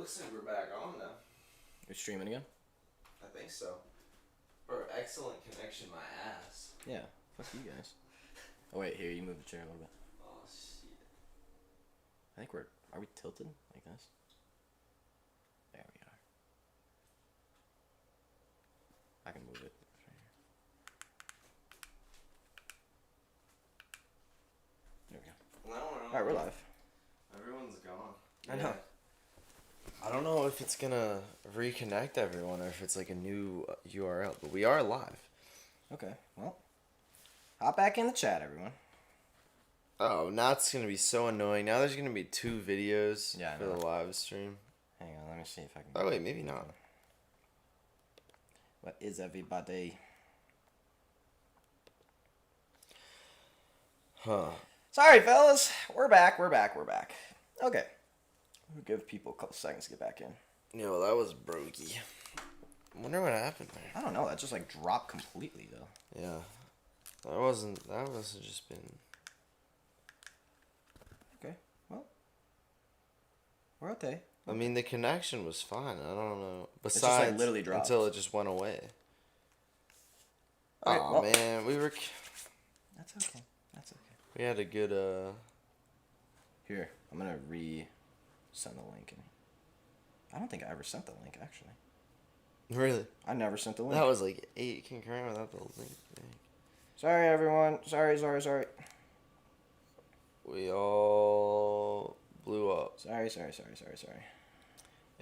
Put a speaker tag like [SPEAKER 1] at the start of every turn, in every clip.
[SPEAKER 1] Looks like we're back on now.
[SPEAKER 2] You're streaming again?
[SPEAKER 1] I think so. Or excellent connection, my ass.
[SPEAKER 2] Yeah. Fuck you guys. Oh wait, here, you move the chair a little bit.
[SPEAKER 1] Oh shit.
[SPEAKER 2] I think are we tilted like this? There we are. I can move it. There we go. Alright, we're live.
[SPEAKER 1] Everyone's gone.
[SPEAKER 2] I know.
[SPEAKER 1] I don't know if it's gonna reconnect everyone or if it's like a new URL, but we are live.
[SPEAKER 2] Okay, well. Hop back in the chat, everyone.
[SPEAKER 1] Oh, now it's gonna be so annoying. Now there's gonna be two videos for the live stream.
[SPEAKER 2] Hang on, let me see if I can.
[SPEAKER 1] Oh wait, maybe not.
[SPEAKER 2] What is everybody?
[SPEAKER 1] Huh.
[SPEAKER 2] Sorry, fellas. We're back. Okay. We'll give people a couple seconds to get back in.
[SPEAKER 1] Yo, that was brokey. I wonder what happened there.
[SPEAKER 2] I don't know. That just like dropped completely though.
[SPEAKER 1] Yeah. That must have just been.
[SPEAKER 2] Okay. Well. We're okay.
[SPEAKER 1] I mean, the connection was fine. I don't know. Besides,
[SPEAKER 2] just, like, literally dropped.
[SPEAKER 1] Until it just went away.
[SPEAKER 2] Okay,
[SPEAKER 1] Oh
[SPEAKER 2] well,
[SPEAKER 1] man, we were.
[SPEAKER 2] That's okay.
[SPEAKER 1] We had a good.
[SPEAKER 2] Here, I'm gonna send the link. I don't think I ever sent the link actually.
[SPEAKER 1] Really?
[SPEAKER 2] I never sent the link.
[SPEAKER 1] That was like 8 concurrent without the link.
[SPEAKER 2] Sorry, everyone. Sorry.
[SPEAKER 1] We all blew up.
[SPEAKER 2] Sorry.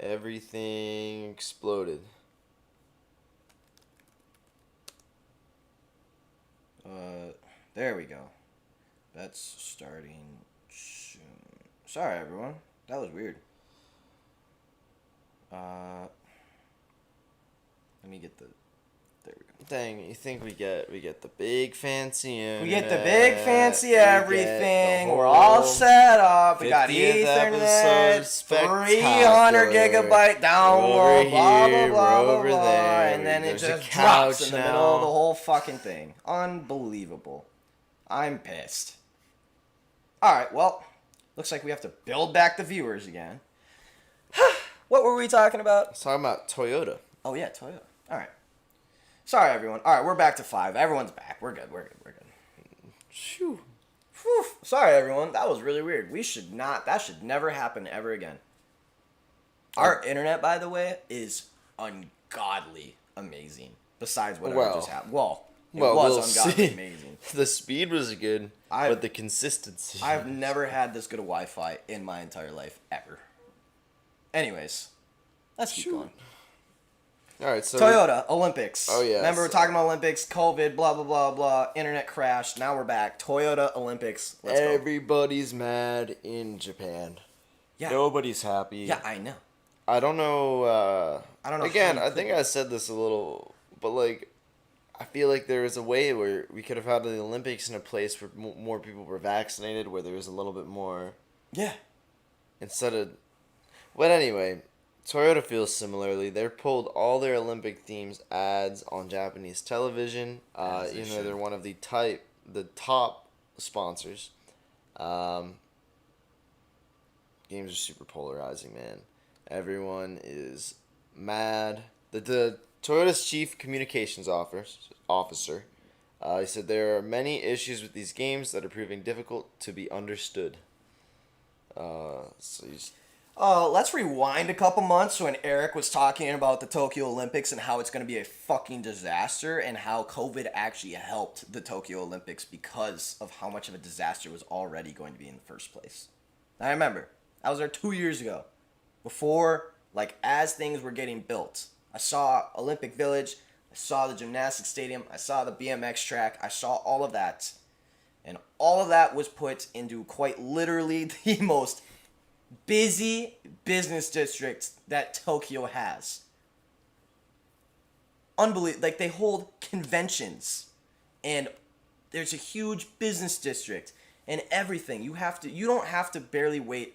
[SPEAKER 1] Everything exploded.
[SPEAKER 2] There we go. That's starting soon. Sorry, everyone. That was weird. Let me get the. There we go.
[SPEAKER 1] Dang, you think we get the big fancy internet.
[SPEAKER 2] We get the big fancy everything. We're all set up. We got Ethernet, 300 gigabyte download, blah, and then it just drops in the middle of the whole fucking thing. Unbelievable. I'm pissed. Alright, well, looks like we have to build back the viewers again. What were we talking about?
[SPEAKER 1] I was talking about Toyota.
[SPEAKER 2] Oh, yeah, Toyota. Alright. Sorry, everyone. Alright, we're back to 5. Everyone's back. We're good.
[SPEAKER 1] Shoo.
[SPEAKER 2] Whew. Sorry, everyone. That was really weird. That should never happen ever again. Our internet, by the way, is ungodly amazing. Besides whatever just happened. It was ungodly amazing.
[SPEAKER 1] The speed was good, but the consistency.
[SPEAKER 2] I've never had this good a Wi-Fi in my entire life, ever. Anyways, let's keep going.
[SPEAKER 1] All right, so
[SPEAKER 2] Toyota, Olympics.
[SPEAKER 1] Oh, yeah.
[SPEAKER 2] Remember, we're talking about Olympics, COVID, blah, blah, blah, blah, internet crashed. Now we're back. Toyota, Olympics. Let's go.
[SPEAKER 1] Everybody's mad in Japan. Yeah. Nobody's happy.
[SPEAKER 2] Yeah, I know.
[SPEAKER 1] I don't know.
[SPEAKER 2] I don't know.
[SPEAKER 1] Again, I think I said this a little, but like, I feel like there was a way where we could have had the Olympics in a place where more people were vaccinated, where there was a little bit more.
[SPEAKER 2] Yeah.
[SPEAKER 1] Instead of. But anyway, Toyota feels similarly. They pulled all their Olympic themes ads on Japanese television. Even though they're one of the top sponsors. Games are super polarizing, man. Everyone is mad. The Toyota's chief communications officer, he said there are many issues with these games that are proving difficult to be understood.
[SPEAKER 2] Let's rewind a couple months when Eric was talking about the Tokyo Olympics and how it's going to be a fucking disaster and how COVID actually helped the Tokyo Olympics because of how much of a disaster it was already going to be in the first place. I remember. I was there 2 years ago. Before, as things were getting built. I saw Olympic Village. I saw the gymnastics stadium. I saw the BMX track. I saw all of that. And all of that was put into quite literally the most busy business district that Tokyo has. Unbelievable. They hold conventions. And there's a huge business district. And everything. You don't have to barely wait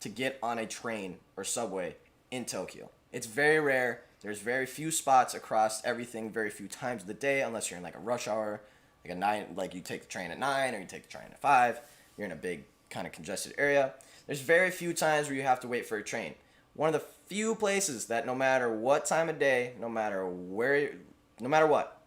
[SPEAKER 2] to get on a train or subway in Tokyo. It's very rare. There's very few spots across everything, very few times of the day, unless you're in a rush hour, a 9, you take the train at 9 or you take the train at 5. You're in a big kind of congested area. There's very few times where you have to wait for a train. one of the few places that no matter what time of day, no matter where, no matter what,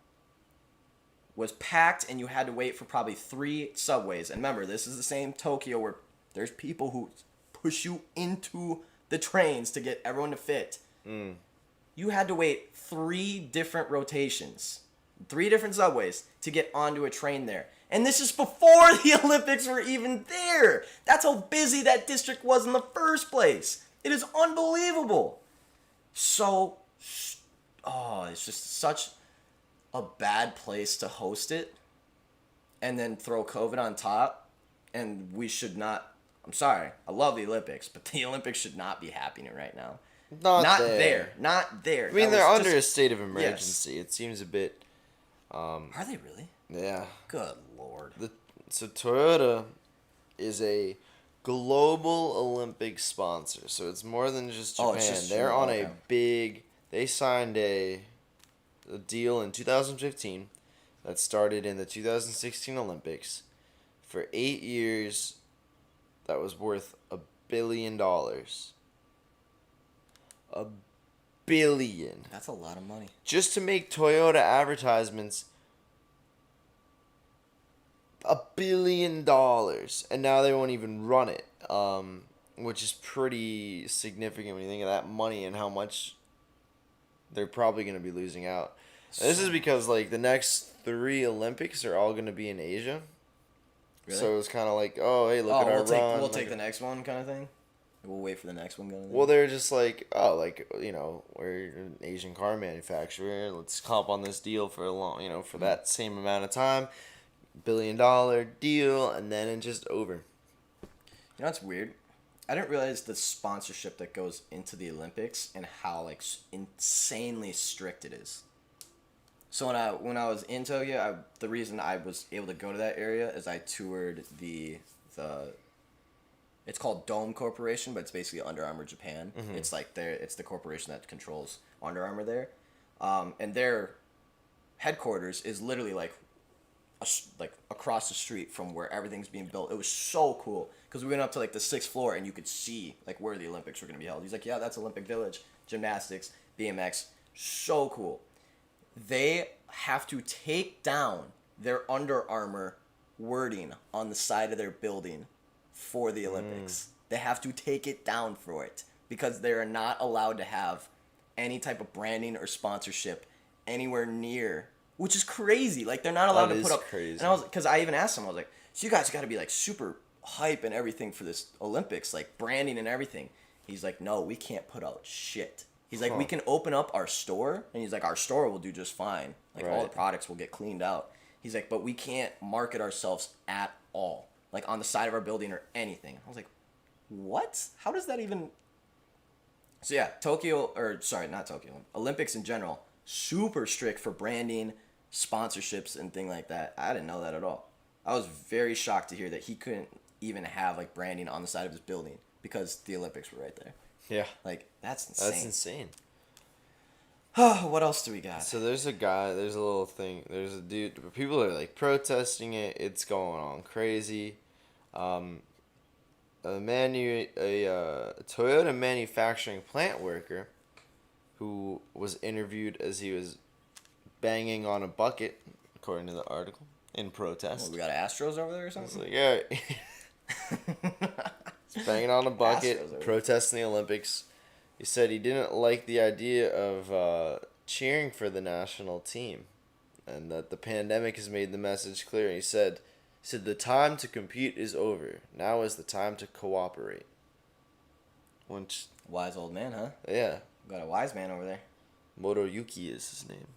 [SPEAKER 2] was packed, and you had to wait for probably 3 subways. And remember, this is the same Tokyo where there's people who push you into the trains to get everyone to fit. You had to wait 3 different rotations, 3 different subways to get onto a train there. And this is before the Olympics were even there. That's how busy that district was in the first place. It is unbelievable. So, it's just such a bad place to host it and then throw COVID on top. And we should not, I'm sorry, I love the Olympics, but the Olympics should not be happening right now. Not there. Not there.
[SPEAKER 1] I mean, they're under a state of emergency. Yes. It seems a bit...
[SPEAKER 2] Are they really?
[SPEAKER 1] Yeah.
[SPEAKER 2] Good Lord.
[SPEAKER 1] So Toyota is a global Olympic sponsor. So it's more than just Japan. They're on a big... They signed a deal in 2015 that started in the 2016 Olympics for 8 years that was worth $1 billion. $1 billion.
[SPEAKER 2] That's a lot of money.
[SPEAKER 1] Just to make Toyota advertisements. $1 billion. And now they won't even run it. Which is pretty significant when you think of that money and how much they're probably going to be losing out. And this is because like the next 3 Olympics are all going to be in Asia.
[SPEAKER 2] Really?
[SPEAKER 1] So it's kind of like, oh, hey, look at our run.
[SPEAKER 2] We'll take the next one kind of thing? We'll wait for the next one kind of thing?
[SPEAKER 1] Well, they're just like, oh, like, you know, we're an Asian car manufacturer. Let's comp on this deal for a long, you know, for that same amount of time. $1 billion deal, and then it's just over.
[SPEAKER 2] You know what's weird? I didn't realize the sponsorship that goes into the Olympics and how like insanely strict it is. So when I was in Tokyo, the reason I was able to go to that area is I toured the it's called Dome Corporation, but it's basically Under Armour Japan. Mm-hmm. It's like it's the corporation that controls Under Armour there, and their headquarters is literally like across the street from where everything's being built. It was so cool because we went up to like the 6th floor and you could see like where the Olympics were going to be held. He's like, yeah, that's Olympic Village, gymnastics, BMX, so cool. They have to take down their Under Armour wording on the side of their building for the Olympics. They have to take it down for it because they are not allowed to have any type of branding or sponsorship anywhere near, which is crazy. Like they're not allowed to put up.
[SPEAKER 1] Crazy.
[SPEAKER 2] And because I even asked them, I was like, so you guys got to be like super hype and everything for this Olympics, like branding and everything. He's like, no, we can't put out shit. He's like, we can open up our store, and he's like, our store will do just fine. Like all the products will get cleaned out. He's like, but we can't market ourselves at all, like on the side of our building or anything. I was like, what? How does that even? So yeah, Olympics in general, super strict for branding, sponsorships, and thing like that. I didn't know that at all. I was very shocked to hear that he couldn't even have like branding on the side of his building because the Olympics were right there.
[SPEAKER 1] Yeah.
[SPEAKER 2] Like, that's insane.
[SPEAKER 1] That's insane.
[SPEAKER 2] What else do we got?
[SPEAKER 1] So there's a little thing. There's a dude. People are, like, protesting it. It's going on crazy. A Toyota manufacturing plant worker who was interviewed as he was banging on a bucket, according to the article, in protest.
[SPEAKER 2] Well, we got Astros over there or something?
[SPEAKER 1] It's like, yeah. He's banging on a bucket, protesting the Olympics. He said he didn't like the idea of cheering for the national team, and that the pandemic has made the message clear. He said, the time to compete is over. Now is the time to cooperate. Which,
[SPEAKER 2] wise old man, huh?
[SPEAKER 1] Yeah.
[SPEAKER 2] We got a wise man over there.
[SPEAKER 1] Motoyuki is his name.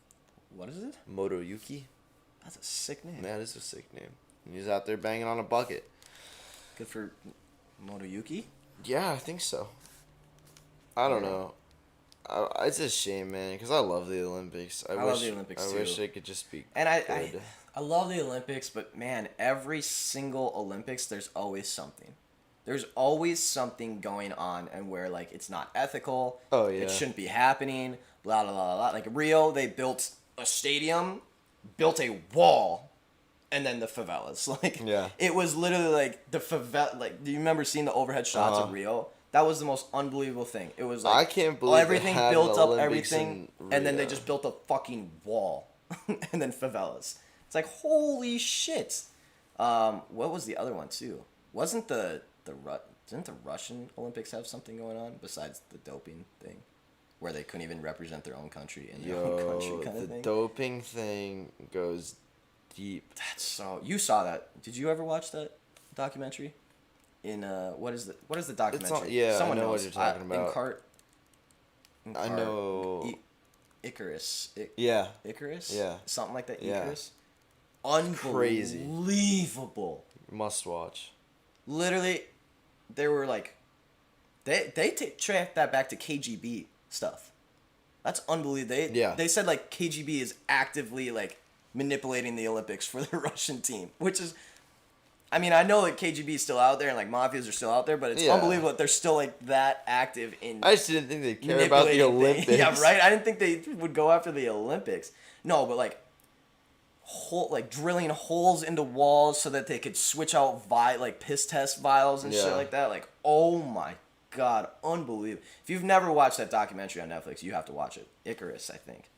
[SPEAKER 2] What is it?
[SPEAKER 1] Motoyuki.
[SPEAKER 2] That's a sick name.
[SPEAKER 1] That is a sick name. And he's out there banging on a bucket.
[SPEAKER 2] Good for Motoyuki?
[SPEAKER 1] Yeah, I think so. I don't know. It's a shame, man, because I love the Olympics. I love the Olympics, too. I wish they could just be
[SPEAKER 2] and I love the Olympics, but, man, every single Olympics, there's always something. There's always something going on and where, like, it's not ethical.
[SPEAKER 1] Oh, yeah.
[SPEAKER 2] It shouldn't be happening, blah, blah, blah, blah. Like, Rio, they built a stadium, built a wall, and then the favelas. Like,
[SPEAKER 1] yeah.
[SPEAKER 2] It was literally, like, the favela. Like, do you remember seeing the overhead shots of Rio? That was the most unbelievable thing. It was
[SPEAKER 1] I
[SPEAKER 2] like
[SPEAKER 1] can't believe
[SPEAKER 2] everything
[SPEAKER 1] they had
[SPEAKER 2] built
[SPEAKER 1] the
[SPEAKER 2] up,
[SPEAKER 1] Olympics
[SPEAKER 2] everything,
[SPEAKER 1] in
[SPEAKER 2] and then they
[SPEAKER 1] Rio.
[SPEAKER 2] just built a fucking wall, and then favelas. It's like holy shit. What was the other one too? Wasn't didn't the Russian Olympics have something going on besides the doping thing, where they couldn't even represent their own country in their own country kind of
[SPEAKER 1] The
[SPEAKER 2] thing?
[SPEAKER 1] doping thing goes deep.
[SPEAKER 2] That's so. You saw that? Did you ever watch that documentary? In what is the documentary?
[SPEAKER 1] Yeah,
[SPEAKER 2] Someone
[SPEAKER 1] I know
[SPEAKER 2] knows.
[SPEAKER 1] what you're talking about. I
[SPEAKER 2] Icar-
[SPEAKER 1] know.
[SPEAKER 2] Icarus.
[SPEAKER 1] Yeah.
[SPEAKER 2] Icarus.
[SPEAKER 1] Yeah.
[SPEAKER 2] Something like that.
[SPEAKER 1] Yeah.
[SPEAKER 2] Icarus.
[SPEAKER 1] Crazy.
[SPEAKER 2] Unbelievable.
[SPEAKER 1] Must watch.
[SPEAKER 2] Literally, they were like, they tracked that back to KGB stuff. That's unbelievable. They said like KGB is actively like manipulating the Olympics for the Russian team, which is, I mean, I know that KGB is still out there and like mafias are still out there, but it's unbelievable that they're still like that active in.
[SPEAKER 1] I just didn't think they'd care about the Olympics.
[SPEAKER 2] Yeah, right. I didn't think they would go after the Olympics. No, but like, drilling holes into walls so that they could switch out like piss test vials and shit like that. Like, oh my god, unbelievable! If you've never watched that documentary on Netflix, you have to watch it. Icarus, I think,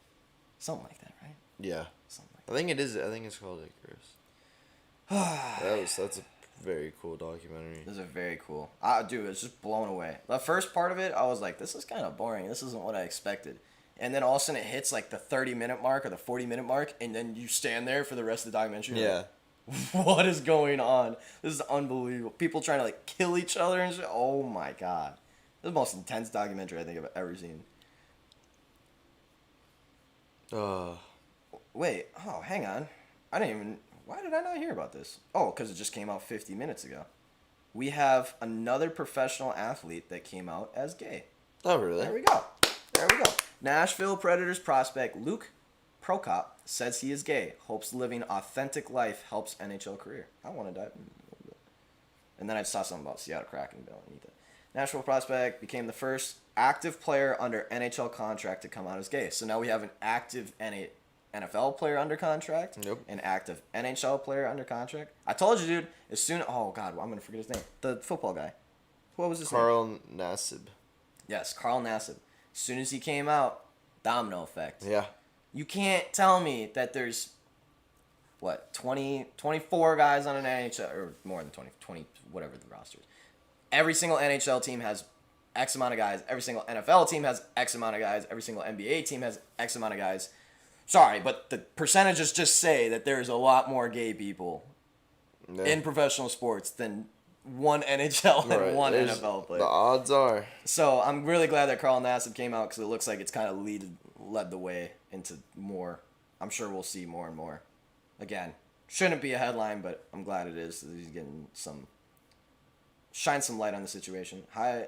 [SPEAKER 2] something like that, right?
[SPEAKER 1] Yeah.
[SPEAKER 2] Something like
[SPEAKER 1] I think it is. I think it's called Icarus. That's a very cool documentary.
[SPEAKER 2] Those are very cool. Dude, it's just blown away. The first part of it, I was like, this is kind of boring. This isn't what I expected. And then all of a sudden it hits like the 30-minute mark or the 40-minute mark, and then you stand there for the rest of the documentary.
[SPEAKER 1] Yeah.
[SPEAKER 2] Like, what is going on? This is unbelievable. People trying to like kill each other and shit. Oh my god. This is the most intense documentary I think I've ever seen. Wait. Oh, hang on. Why did I not hear about this? Oh, because it just came out 50 minutes ago. We have another professional athlete that came out as gay.
[SPEAKER 1] Oh, really?
[SPEAKER 2] There we go. Nashville Predators prospect Luke Prokop says he is gay. Hopes living authentic life helps NHL career. I want to dive in a little bit. And then I saw something about Seattle Kraken. But I don't need that. Nashville prospect became the first active player under NHL contract to come out as gay. So now we have an active NFL player under contract.
[SPEAKER 1] Nope.
[SPEAKER 2] An active NHL player under contract. I told you, dude. As soon oh god, I'm gonna forget his name. The football guy. What was his name?
[SPEAKER 1] Carl Nassib.
[SPEAKER 2] Yes, Carl Nassib. As soon as he came out, domino effect.
[SPEAKER 1] Yeah.
[SPEAKER 2] You can't tell me that there's, 24 guys on an NHL, or more than 20, whatever the roster is. Every single NHL team has X amount of guys. Every single NFL team has X amount of guys. Every single NBA team has X amount of guys. Sorry, but the percentages just say that there's a lot more gay people in professional sports than one NHL and one NFL player.
[SPEAKER 1] The odds are.
[SPEAKER 2] So I'm really glad that Carl Nassib came out because it looks like it's kind of led the way into more. I'm sure we'll see more and more. Again, shouldn't be a headline, but I'm glad it is. He's getting shine some light on the situation. Hi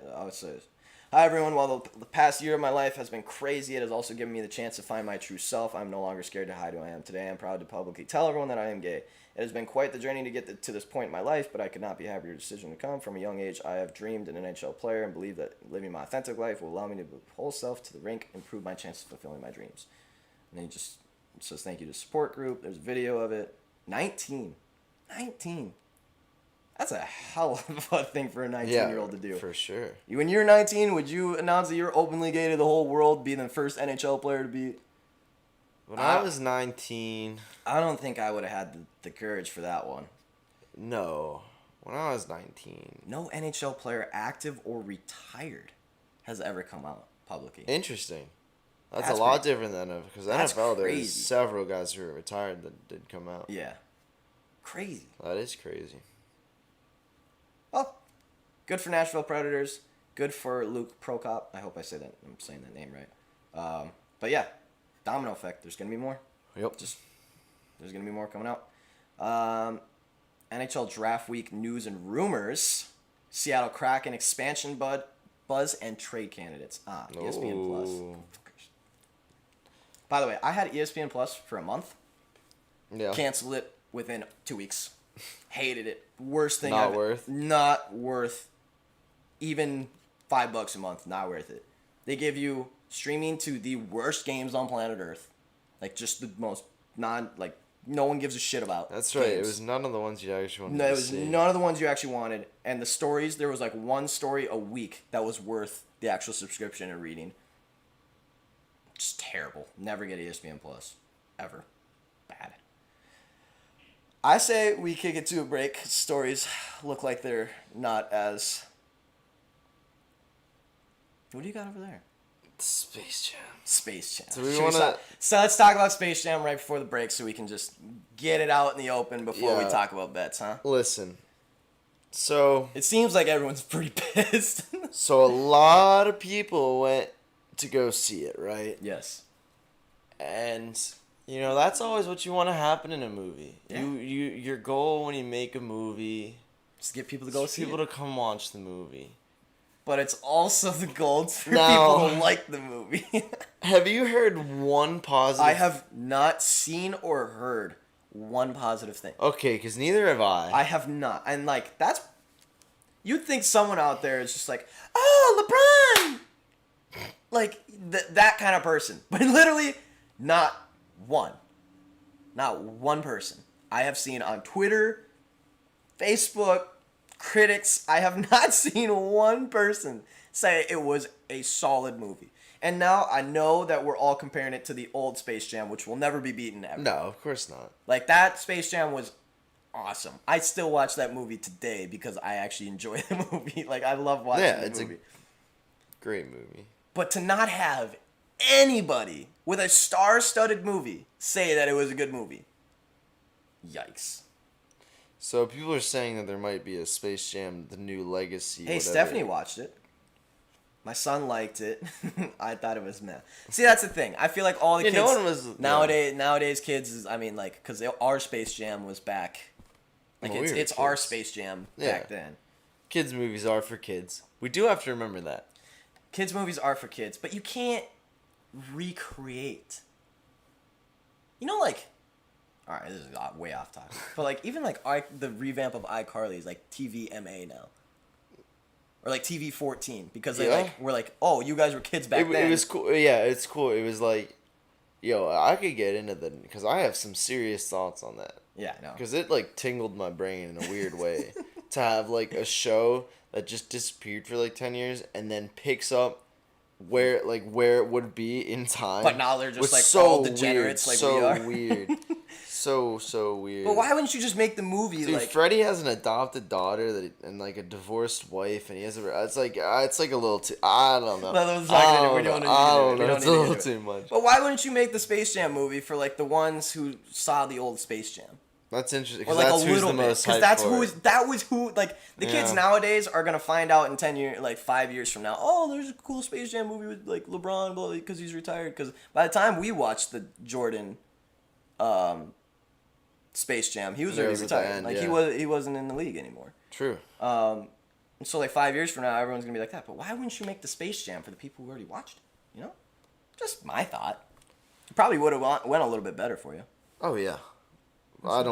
[SPEAKER 2] everyone. While the past year of my life has been crazy, it has also given me the chance to find my true self. I'm no longer scared to hide who I am. Today I'm proud to publicly tell everyone that I am gay. It has been quite the journey to get to this point in my life, but I could not be happier decision to come. From a young age, I have dreamed an NHL player and believe that living my authentic life will allow me to move whole self to the rink, improve my chances of fulfilling my dreams. And then he just says thank you to support group. There's a video of it. 19. That's a hell of a thing for a 19-year-old to do.
[SPEAKER 1] For sure.
[SPEAKER 2] When you're 19, would you announce that you're openly gay to the whole world, being the first NHL player to be?
[SPEAKER 1] When I was 19...
[SPEAKER 2] I don't think I would have had the courage for that one.
[SPEAKER 1] No. When I was 19...
[SPEAKER 2] No NHL player, active or retired, has ever come out publicly.
[SPEAKER 1] Interesting. That's a lot different than because NFL,
[SPEAKER 2] crazy.
[SPEAKER 1] there's several guys who are retired that did come out.
[SPEAKER 2] Yeah. Crazy.
[SPEAKER 1] That is crazy.
[SPEAKER 2] Well, good for Nashville Predators. Good for Luke Prokop. I hope I'm saying that name right. But yeah, domino effect. There's going to be more.
[SPEAKER 1] Yep.
[SPEAKER 2] There's going to be more coming out. NHL Draft Week news and rumors. Seattle Kraken expansion buzz and trade candidates. ESPN Plus. By the way, I had ESPN Plus for a month.
[SPEAKER 1] Yeah.
[SPEAKER 2] Canceled it within 2 weeks. Hated it. Worst thing. Not worth. Even $5 a month. Not worth it. They give you streaming to the worst games on planet Earth. Like just the most no one gives a shit about.
[SPEAKER 1] That's right. It
[SPEAKER 2] games.
[SPEAKER 1] was none of the ones you actually wanted
[SPEAKER 2] No,
[SPEAKER 1] to
[SPEAKER 2] it was
[SPEAKER 1] see.
[SPEAKER 2] none of the ones you actually wanted. And the stories, there was like one story a week that was worth the actual subscription and reading. Just terrible. Never get ESPN Plus. Ever. Bad. I say we kick it to a break. Stories look like they're not as... What do you got over there?
[SPEAKER 1] Space Jam.
[SPEAKER 2] Space Jam.
[SPEAKER 1] So we
[SPEAKER 2] Should
[SPEAKER 1] wanna-
[SPEAKER 2] so let's talk about Space Jam right before the break so we can just get it out in the open before we
[SPEAKER 1] Yeah.
[SPEAKER 2] talk about bets, huh?
[SPEAKER 1] Listen. So
[SPEAKER 2] It seems like everyone's pretty pissed.
[SPEAKER 1] a lot of people went to go see it, right?
[SPEAKER 2] Yes.
[SPEAKER 1] And that's always what you want to happen in a movie.
[SPEAKER 2] Yeah.
[SPEAKER 1] Your goal when you make a movie
[SPEAKER 2] Just get people to go
[SPEAKER 1] is
[SPEAKER 2] see
[SPEAKER 1] people
[SPEAKER 2] it.
[SPEAKER 1] to come watch the movie.
[SPEAKER 2] But it's also the goal for
[SPEAKER 1] Now-
[SPEAKER 2] people to like the movie.
[SPEAKER 1] Have you heard one positive?
[SPEAKER 2] I have not seen or heard one positive thing.
[SPEAKER 1] Okay, because neither have I.
[SPEAKER 2] I have not. And, like, that's... You'd think someone out there is just like, oh, LeBron! Like, that kind of person. But literally, not one. Not one person. I have seen on Twitter, Facebook, critics, I have not seen one person say it was a solid movie. And now I know that we're all comparing it to the old Space Jam, which will never be beaten ever.
[SPEAKER 1] No, of course not.
[SPEAKER 2] Like, that Space Jam was awesome. I still watch that movie today because I actually enjoy the movie. Like, I love watching
[SPEAKER 1] Yeah,
[SPEAKER 2] the
[SPEAKER 1] it's
[SPEAKER 2] movie.
[SPEAKER 1] a great movie.
[SPEAKER 2] But to not have anybody with a star-studded movie say that it was a good movie. Yikes.
[SPEAKER 1] So people are saying that there might be a Space Jam, the new legacy.
[SPEAKER 2] Hey,
[SPEAKER 1] whatever.
[SPEAKER 2] Stephanie watched it. My son liked it. I thought it was meh. See, that's the thing. I feel like all the
[SPEAKER 1] Yeah,
[SPEAKER 2] kids
[SPEAKER 1] no one was-
[SPEAKER 2] nowadays kids is, I mean, like, because our Space Jam was back. Like,
[SPEAKER 1] When we were
[SPEAKER 2] it's our
[SPEAKER 1] kids.
[SPEAKER 2] Space Jam
[SPEAKER 1] Yeah.
[SPEAKER 2] back then.
[SPEAKER 1] Kids' movies are for kids. We do have to remember that.
[SPEAKER 2] Kids movies are for kids, but you can't recreate. You know, like, all right, this is way off topic, but like even like the revamp of iCarly is like TVMA now, or like TV 14 because they
[SPEAKER 1] Yeah.
[SPEAKER 2] we're like, oh, you guys were kids back then.
[SPEAKER 1] It was cool. Yeah, it's cool. It was like, yo, I could get into the because I have some serious thoughts on that.
[SPEAKER 2] Yeah, no.
[SPEAKER 1] Because it like tingled my brain in a weird way to have like a show that just disappeared for like 10 years and then picks up where it would be in time.
[SPEAKER 2] But now they're just,
[SPEAKER 1] was
[SPEAKER 2] like,
[SPEAKER 1] so
[SPEAKER 2] all degenerates like
[SPEAKER 1] so
[SPEAKER 2] we are.
[SPEAKER 1] weird. So weird.
[SPEAKER 2] But why wouldn't you just make the movie
[SPEAKER 1] Dude,
[SPEAKER 2] like?
[SPEAKER 1] Freddie has an adopted daughter and like a divorced wife, and he has it's like a little too. I don't know.
[SPEAKER 2] No, let's not get into it. We don't need to
[SPEAKER 1] I
[SPEAKER 2] get
[SPEAKER 1] don't
[SPEAKER 2] into it. We
[SPEAKER 1] know.
[SPEAKER 2] don't
[SPEAKER 1] It's
[SPEAKER 2] need
[SPEAKER 1] a
[SPEAKER 2] to
[SPEAKER 1] little
[SPEAKER 2] get
[SPEAKER 1] too much.
[SPEAKER 2] But why wouldn't you make the Space Jam movie for like the ones who saw the old Space Jam?
[SPEAKER 1] That's interesting
[SPEAKER 2] Or
[SPEAKER 1] because
[SPEAKER 2] like
[SPEAKER 1] that's
[SPEAKER 2] a
[SPEAKER 1] who's
[SPEAKER 2] little
[SPEAKER 1] the
[SPEAKER 2] bit,
[SPEAKER 1] most
[SPEAKER 2] because
[SPEAKER 1] hyped
[SPEAKER 2] that's
[SPEAKER 1] for
[SPEAKER 2] who
[SPEAKER 1] it.
[SPEAKER 2] that was who like the kids
[SPEAKER 1] Yeah.
[SPEAKER 2] nowadays are gonna find out in 10 years, like 5 years from now. Oh, there's a cool Space Jam movie with like LeBron, because he's retired. Because by the time we watched the Jordan, Space Jam, he was
[SPEAKER 1] Yeah, it
[SPEAKER 2] already
[SPEAKER 1] was at the
[SPEAKER 2] retired.
[SPEAKER 1] end,
[SPEAKER 2] Like
[SPEAKER 1] yeah.
[SPEAKER 2] he wasn't in the league anymore.
[SPEAKER 1] True.
[SPEAKER 2] So like 5 years from now, everyone's gonna be like that. But why wouldn't you make the Space Jam for the people who already watched it? You know, just my thought. It probably would have went a little bit better for you.
[SPEAKER 1] Oh yeah. I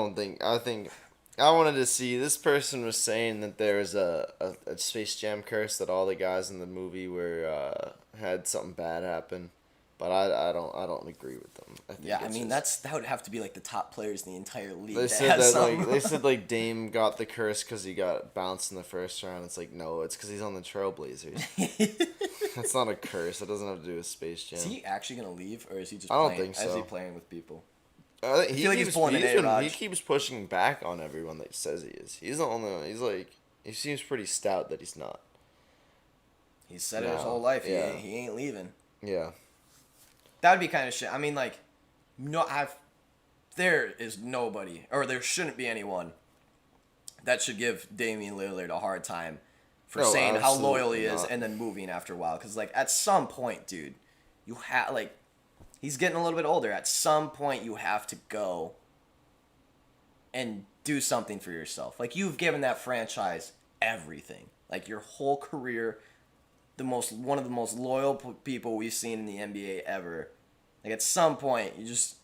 [SPEAKER 1] think I wanted to see. This person was saying that there was a Space Jam curse, that all the guys in the movie were had something bad happen, but I don't agree with them. I think
[SPEAKER 2] Yeah, I
[SPEAKER 1] it's
[SPEAKER 2] mean
[SPEAKER 1] just-
[SPEAKER 2] that would have to be like the top players in the entire league.
[SPEAKER 1] They
[SPEAKER 2] to
[SPEAKER 1] said
[SPEAKER 2] have
[SPEAKER 1] that
[SPEAKER 2] some-
[SPEAKER 1] like they said like Dame got the curse because he got bounced in the first round. It's like, no, it's because he's on the Trailblazers. That's not a curse. It doesn't have to do with Space Jam.
[SPEAKER 2] Is he actually gonna leave, or is he just?
[SPEAKER 1] I don't
[SPEAKER 2] playing,
[SPEAKER 1] think
[SPEAKER 2] Is he
[SPEAKER 1] so.
[SPEAKER 2] playing with people?
[SPEAKER 1] I think
[SPEAKER 2] feel like he's pulling an A-Rod.
[SPEAKER 1] he keeps pushing back on everyone that says he is. He's the only. He's like he seems pretty stout that he's not.
[SPEAKER 2] He's said it his
[SPEAKER 1] No,
[SPEAKER 2] whole life.
[SPEAKER 1] yeah.
[SPEAKER 2] He ain't leaving.
[SPEAKER 1] Yeah.
[SPEAKER 2] That would be kind of shit. I mean, like, there is nobody, or there shouldn't be anyone that should give Damian Lillard a hard time for
[SPEAKER 1] No,
[SPEAKER 2] saying how loyal he
[SPEAKER 1] absolutely
[SPEAKER 2] is
[SPEAKER 1] not.
[SPEAKER 2] and then moving after a while. Because, like, at some point, dude, you have, like, he's getting a little bit older. At some point, you have to go and do something for yourself. Like, you've given that franchise everything. Like, your whole career, one of the most loyal people we've seen in the NBA ever. Like, at some point,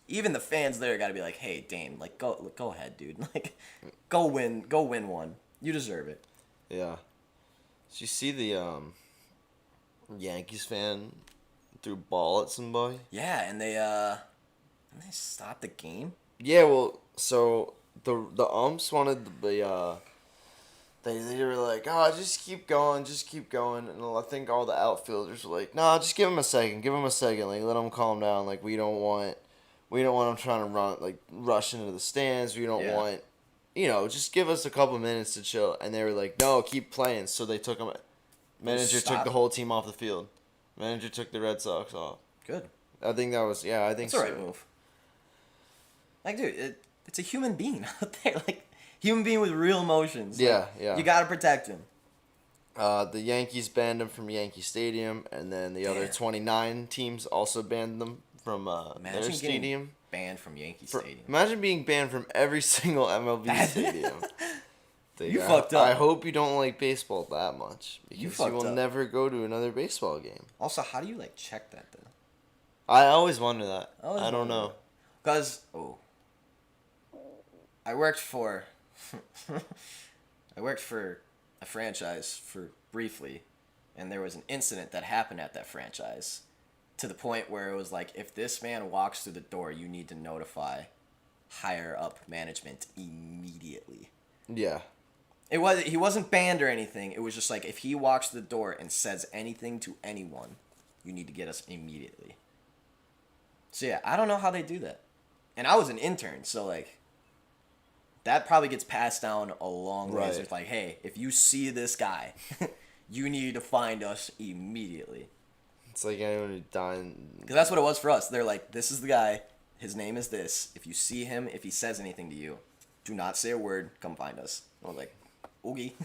[SPEAKER 2] even the fans there got to be like, hey, Dame, like, go ahead, dude. Like, go win one. You deserve it.
[SPEAKER 1] Yeah. Did you see the Yankees fan threw a ball at somebody?
[SPEAKER 2] Yeah, and they stopped the game.
[SPEAKER 1] Yeah, well, so the umps wanted they were like, oh, just keep going, and I think all the outfielders were like, no, just give him a second, like let him calm down, like we don't want him trying to run like rush into the stands, we don't
[SPEAKER 2] Yeah.
[SPEAKER 1] want, just give us a couple minutes to chill, and they were like, no, keep playing, so they took him.
[SPEAKER 2] They just
[SPEAKER 1] Manager took the
[SPEAKER 2] stopped.
[SPEAKER 1] whole team off the field. Manager took the Red Sox off.
[SPEAKER 2] Good.
[SPEAKER 1] I think that was I think
[SPEAKER 2] That's the
[SPEAKER 1] so.
[SPEAKER 2] right move. Like, dude, it's a human being out there. Like, human being with real emotions. Like,
[SPEAKER 1] Yeah, yeah.
[SPEAKER 2] you gotta protect him.
[SPEAKER 1] The Yankees banned him from Yankee Stadium, and then the other
[SPEAKER 2] Damn.
[SPEAKER 1] 29 teams also banned them from their
[SPEAKER 2] Imagine getting
[SPEAKER 1] stadium.
[SPEAKER 2] banned from Yankee Stadium.
[SPEAKER 1] Imagine being banned from every single MLB stadium.
[SPEAKER 2] You fucked up.
[SPEAKER 1] I hope you don't like baseball that much because you
[SPEAKER 2] fucked
[SPEAKER 1] will
[SPEAKER 2] up.
[SPEAKER 1] never go to another baseball game.
[SPEAKER 2] Also, how do you like check that though?
[SPEAKER 1] I always wonder that. I don't
[SPEAKER 2] wondered
[SPEAKER 1] know.
[SPEAKER 2] that. Cause I worked for I worked for a franchise for briefly, and there was an incident that happened at that franchise to the point where it was like, if this man walks through the door, you need to notify higher up management immediately.
[SPEAKER 1] Yeah.
[SPEAKER 2] He wasn't banned or anything. It was just like, if he walks through the door and says anything to anyone, you need to get us immediately. So yeah, I don't know how they do that. And I was an intern, so like that probably gets passed down a long ways.
[SPEAKER 1] Right.
[SPEAKER 2] It's like, hey, if you see this guy, you need to find us immediately.
[SPEAKER 1] It's like anyone who died.
[SPEAKER 2] Because that's what it was for us. They're like, this is the guy. His name is this. If you see him, if he says anything to you, do not say a word. Come find us. I was like, oogie.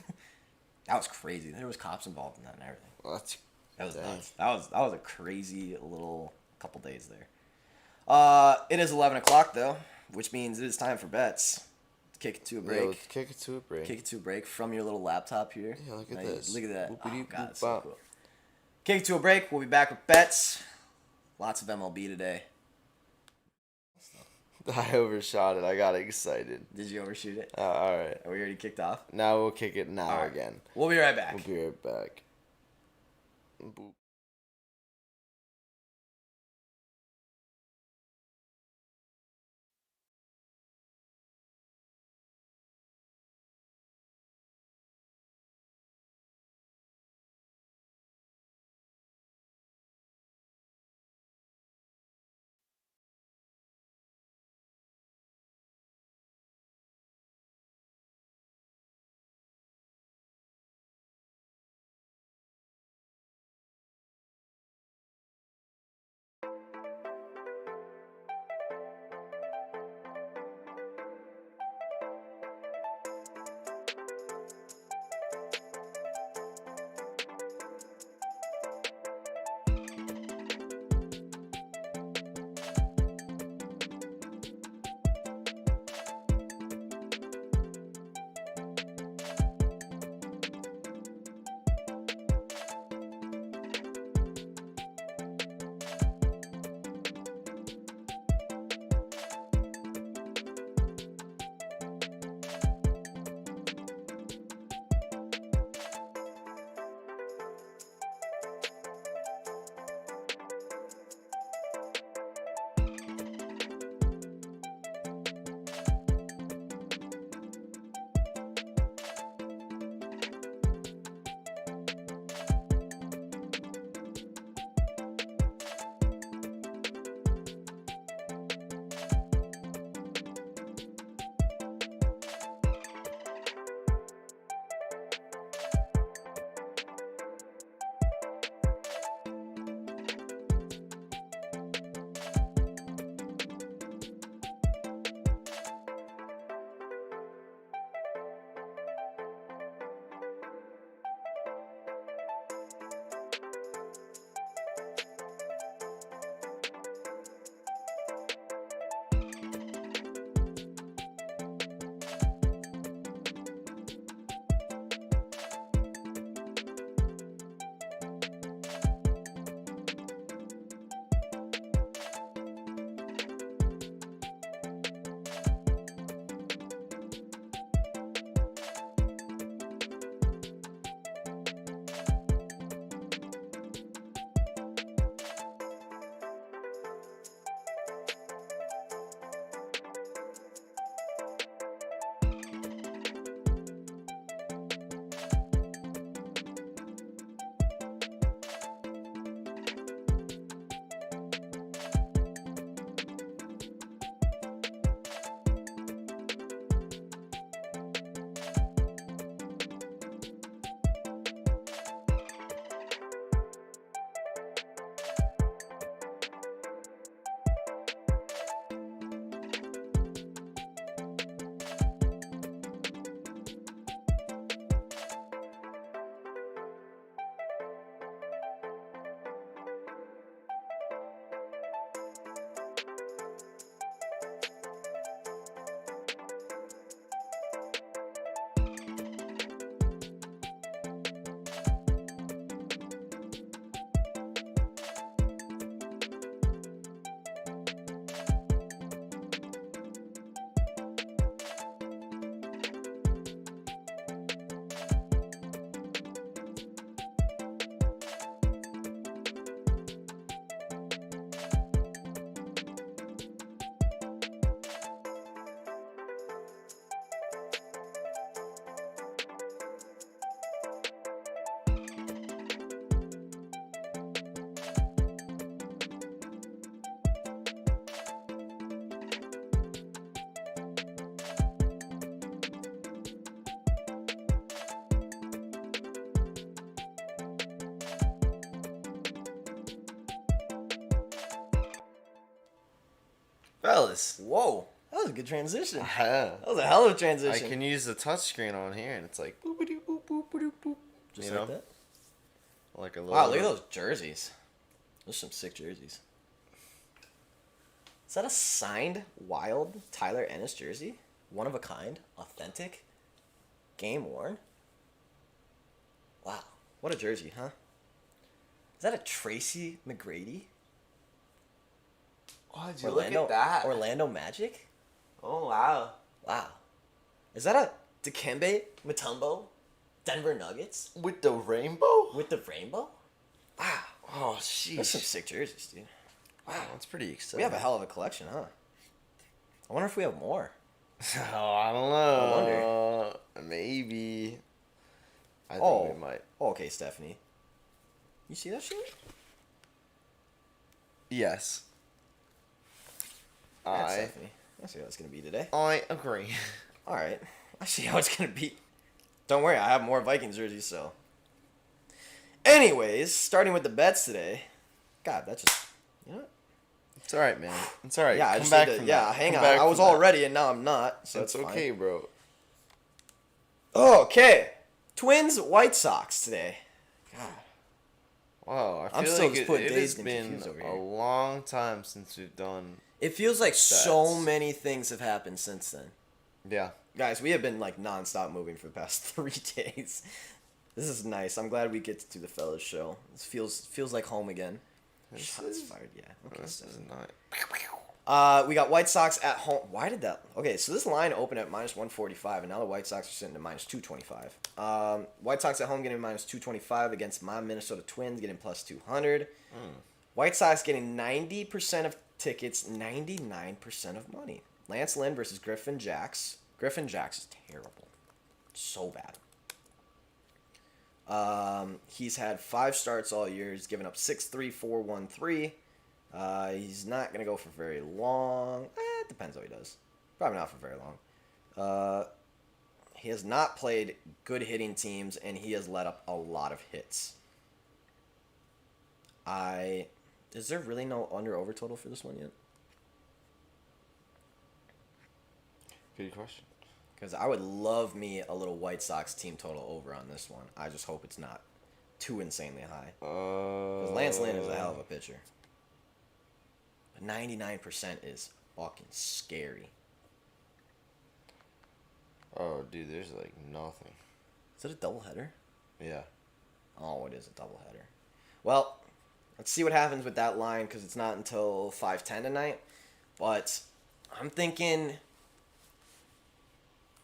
[SPEAKER 2] That was crazy. There was cops involved in that and everything.
[SPEAKER 1] Well, that's
[SPEAKER 2] That was
[SPEAKER 1] dang.
[SPEAKER 2] nuts. That was a crazy little couple days there. It is 11 o'clock though, which means it is time for bets. Kick it to a break.
[SPEAKER 1] Yeah, let's kick it to a break.
[SPEAKER 2] Kick it to a break from your little laptop here.
[SPEAKER 1] Yeah, look at
[SPEAKER 2] Now,
[SPEAKER 1] this.
[SPEAKER 2] Look at that. Oh,
[SPEAKER 1] Whoopity
[SPEAKER 2] God,
[SPEAKER 1] whoop
[SPEAKER 2] it's so
[SPEAKER 1] bop.
[SPEAKER 2] cool. Kick it to a break. We'll be back with bets. Lots of MLB today.
[SPEAKER 1] I overshot it. I got excited.
[SPEAKER 2] Did you overshoot it?
[SPEAKER 1] All right.
[SPEAKER 2] Are we already kicked off?
[SPEAKER 1] Now we'll kick it now
[SPEAKER 2] All right.
[SPEAKER 1] again.
[SPEAKER 2] We'll be right back.
[SPEAKER 1] We'll be right back. Boop. fellas.
[SPEAKER 2] Whoa, that was a good transition.
[SPEAKER 1] Yeah.
[SPEAKER 2] That was a hell of a
[SPEAKER 1] I
[SPEAKER 2] transition.
[SPEAKER 1] can use the touchscreen on here, and it's like boop boop boop boop boop.
[SPEAKER 2] Just like that.
[SPEAKER 1] Like a little.
[SPEAKER 2] Wow, look at those jerseys. Those are some sick jerseys. Is that a signed Wild Tyler Ennis jersey? One of a kind, authentic, game worn. Wow, what a jersey, huh? Is that a Tracy McGrady?
[SPEAKER 1] Oh, did you look at that?
[SPEAKER 2] Orlando Magic?
[SPEAKER 1] Oh wow.
[SPEAKER 2] Wow. Is that a Dikembe Mutombo Denver Nuggets
[SPEAKER 1] With the rainbow?
[SPEAKER 2] with the rainbow? Wow.
[SPEAKER 1] Oh,
[SPEAKER 2] That's
[SPEAKER 1] sheesh.
[SPEAKER 2] some sick jerseys, dude.
[SPEAKER 1] Wow, that's pretty exciting.
[SPEAKER 2] We have a hell of a collection, huh? I wonder if we have more.
[SPEAKER 1] Oh, I don't know. Maybe. I think we might.
[SPEAKER 2] Oh, okay, Stephanie. You see that shit?
[SPEAKER 1] Yes.
[SPEAKER 2] That's Stephanie. I see how it's gonna be today.
[SPEAKER 1] I agree.
[SPEAKER 2] All right, I see how it's gonna be. Don't worry, I have more Vikings jerseys. So, anyways, starting with the bets today. God, that's just what?
[SPEAKER 1] It's all right, man. It's all right.
[SPEAKER 2] Yeah, I
[SPEAKER 1] Come
[SPEAKER 2] just
[SPEAKER 1] back
[SPEAKER 2] need to,
[SPEAKER 1] from
[SPEAKER 2] yeah.
[SPEAKER 1] that.
[SPEAKER 2] Hang
[SPEAKER 1] Come
[SPEAKER 2] on,
[SPEAKER 1] back
[SPEAKER 2] I was
[SPEAKER 1] from
[SPEAKER 2] all
[SPEAKER 1] that.
[SPEAKER 2] ready and now I'm not. So
[SPEAKER 1] It's
[SPEAKER 2] it's
[SPEAKER 1] okay,
[SPEAKER 2] fine.
[SPEAKER 1] bro.
[SPEAKER 2] Okay, Twins White Sox today. God,
[SPEAKER 1] Wow, I
[SPEAKER 2] I'm
[SPEAKER 1] feel
[SPEAKER 2] still
[SPEAKER 1] like
[SPEAKER 2] just
[SPEAKER 1] it
[SPEAKER 2] putting
[SPEAKER 1] has
[SPEAKER 2] dazed and
[SPEAKER 1] been
[SPEAKER 2] confused over
[SPEAKER 1] a
[SPEAKER 2] here.
[SPEAKER 1] long time since we've done.
[SPEAKER 2] it feels like so
[SPEAKER 1] Bets.
[SPEAKER 2] many things have happened since then.
[SPEAKER 1] Yeah.
[SPEAKER 2] Guys, we have been like nonstop moving for the past 3 days. This is nice. I'm glad we get to do the fellas show. This feels like home again. Shots fired, yeah. Okay,
[SPEAKER 1] This
[SPEAKER 2] so
[SPEAKER 1] is not.
[SPEAKER 2] we got White Sox at home. Why did that? Okay, so this line opened at -145, and now the White Sox are sitting at -225. White Sox at home getting -225 against my Minnesota Twins getting +200. White Sox getting 90% of tickets, 99% of money. Lance Lynn versus Griffin Jax. Griffin Jax is terrible. So bad. He's had 5 starts all year. He's given up 6.3, 4.13. He's not going to go for very long. It depends how he does. Probably not for very long. He has not played good hitting teams, and he has let up a lot of hits. Is there really no under-over total for this one yet?
[SPEAKER 1] Good question.
[SPEAKER 2] Because I would love me a little White Sox team total over on this one. I just hope it's not too insanely high. Because Lance Lynn is a hell of a pitcher. But 99% is fucking scary.
[SPEAKER 1] Oh, dude, there's like nothing.
[SPEAKER 2] Is it a doubleheader?
[SPEAKER 1] Yeah.
[SPEAKER 2] Oh, it is a doubleheader. Well, let's see what happens with that line because it's not until 5:10 tonight. But I'm thinking...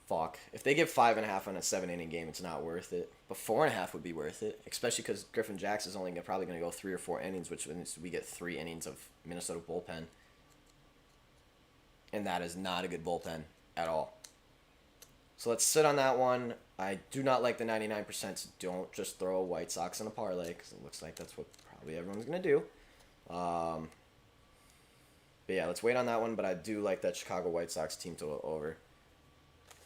[SPEAKER 2] Fuck. If they give 5.5 on a 7-inning game, it's not worth it. But 4.5 would be worth it, especially because Griffin Jax is only probably going to go 3 or 4 innings, which means we get 3 innings of Minnesota bullpen. And that is not a good bullpen at all. So let's sit on that one. I do not like the 99%. So don't just throw a White Sox in a parlay because it looks like that's what probably everyone's going to do. But yeah, let's wait on that one. But I do like that Chicago White Sox team total over.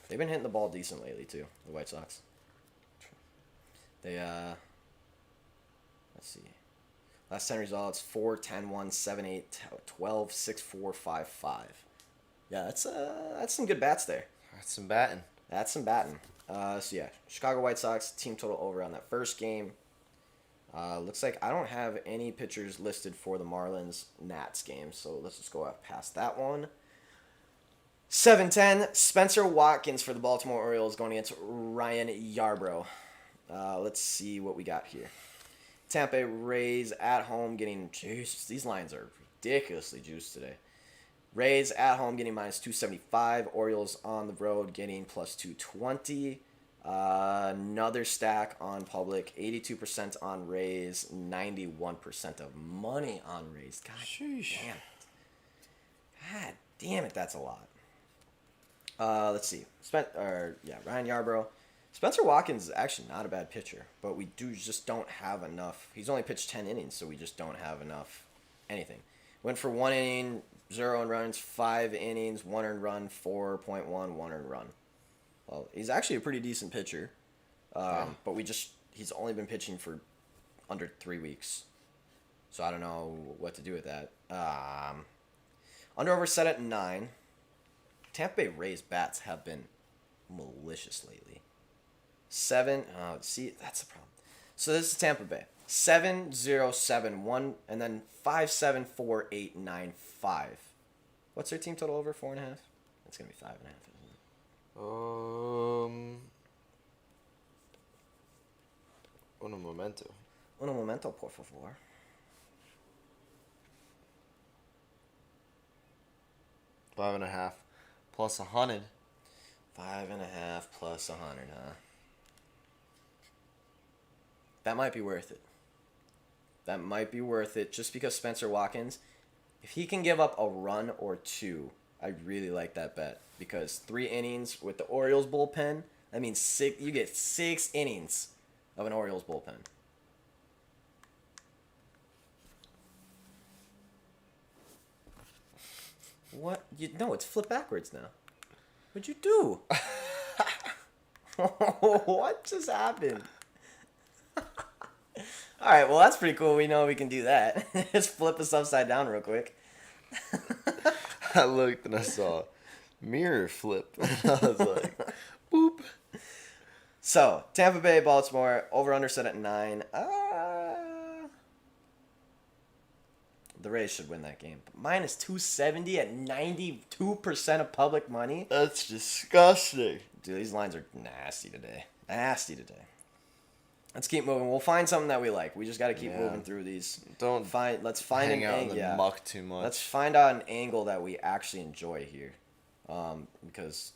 [SPEAKER 2] They've been hitting the ball decent lately, too, the White Sox. They, let's see. Last 10 results, 4, 10, 1, 7, 8, 12, 6, 4, 5, 5. Yeah, that's some good bats there.
[SPEAKER 1] That's some batting.
[SPEAKER 2] That's some batting. So, yeah, Chicago White Sox, team total over on that first game. Looks like I don't have any pitchers listed for the Marlins-Nats game, so let's just go past that one. 7-10, Spencer Watkins for the Baltimore Orioles going against Ryan Yarbrough. Let's see what we got here. Tampa Rays at home getting... Jeez, these lines are ridiculously juiced today. Rays at home getting -275. Orioles on the road getting +220. Another stack on public. 82% on Rays. 91% of money on Rays. God
[SPEAKER 1] Sheesh.
[SPEAKER 2] damn it. God damn it, that's a lot. Let's see. Ryan Yarbrough. Spencer Watkins is actually not a bad pitcher, but we just don't have enough. He's only pitched 10 innings, so we just don't have enough anything. Went for 1 inning, 0 earned runs, 5 innings, 1 earned run, 4.1, 1 earned run. Well, he's actually a pretty decent pitcher, but he's only been pitching for under 3 weeks, so I don't know what to do with that. Under over set at 9. Tampa Bay Rays bats have been malicious lately. 7. Oh, see, that's the problem. So this is Tampa Bay. 7-0-7-1 and then 5-7-4-8-9-5. What's their team total over 4.5? It's gonna be 5.5.
[SPEAKER 1] Un momento.
[SPEAKER 2] Un momento, por favor.
[SPEAKER 1] Five and a half plus 100.
[SPEAKER 2] 5.5 plus 100, huh? That might be worth it. That might be worth it just because Spencer Watkins, if he can give up a run or two, I really like that bet because 3 innings with the Orioles bullpen, that means you get 6 innings of an Orioles bullpen. What? No, it's flipped backwards now. What'd you do? What just happened? All right, well, that's pretty cool. We know we can do that. Just flip us upside down real quick.
[SPEAKER 1] I looked and I saw mirror flip. I was like, boop.
[SPEAKER 2] So, Tampa Bay, Baltimore, over-under set at 9. The Rays should win that game. But minus 270 at 92% of public money?
[SPEAKER 1] That's disgusting.
[SPEAKER 2] Dude, these lines are nasty today. Nasty today. Let's keep moving. We'll find something that we like. We just got to keep moving through these. Let's find
[SPEAKER 1] hang
[SPEAKER 2] an
[SPEAKER 1] out
[SPEAKER 2] angle.
[SPEAKER 1] in the muck too much.
[SPEAKER 2] Let's find out an angle that we actually enjoy here. Because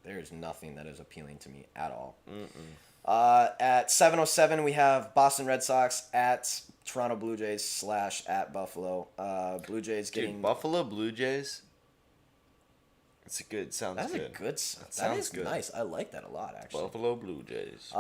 [SPEAKER 2] there's nothing that is appealing to me at all. At 7:07 we have Boston Red Sox at Toronto Blue Jays / at Buffalo. Blue Jays getting...
[SPEAKER 1] Dude, Buffalo Blue Jays? It's a good, sounds
[SPEAKER 2] That's
[SPEAKER 1] good.
[SPEAKER 2] a good... That is good. Nice. I like that a lot, actually.
[SPEAKER 1] Buffalo Blue Jays.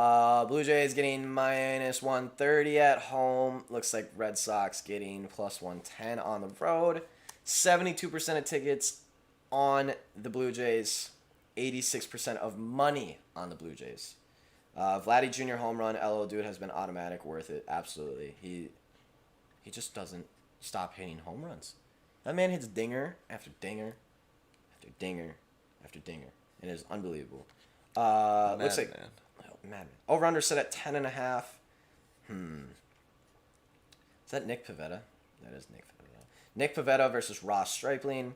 [SPEAKER 2] Blue Jays getting minus 130 at home. Looks like Red Sox getting plus 110 on the road. 72% of tickets on the Blue Jays. 86% of money on the Blue Jays. Vladdy Jr. home run. LO dude has been automatic, worth it. Absolutely. He just doesn't stop hitting home runs. That man hits dinger after dinger after dinger after dinger. It is unbelievable. Looks like madman. Over under set at 10.5. Is that Nick Pivetta? That is Nick Pivetta. Nick Pivetta versus Ross Stripling.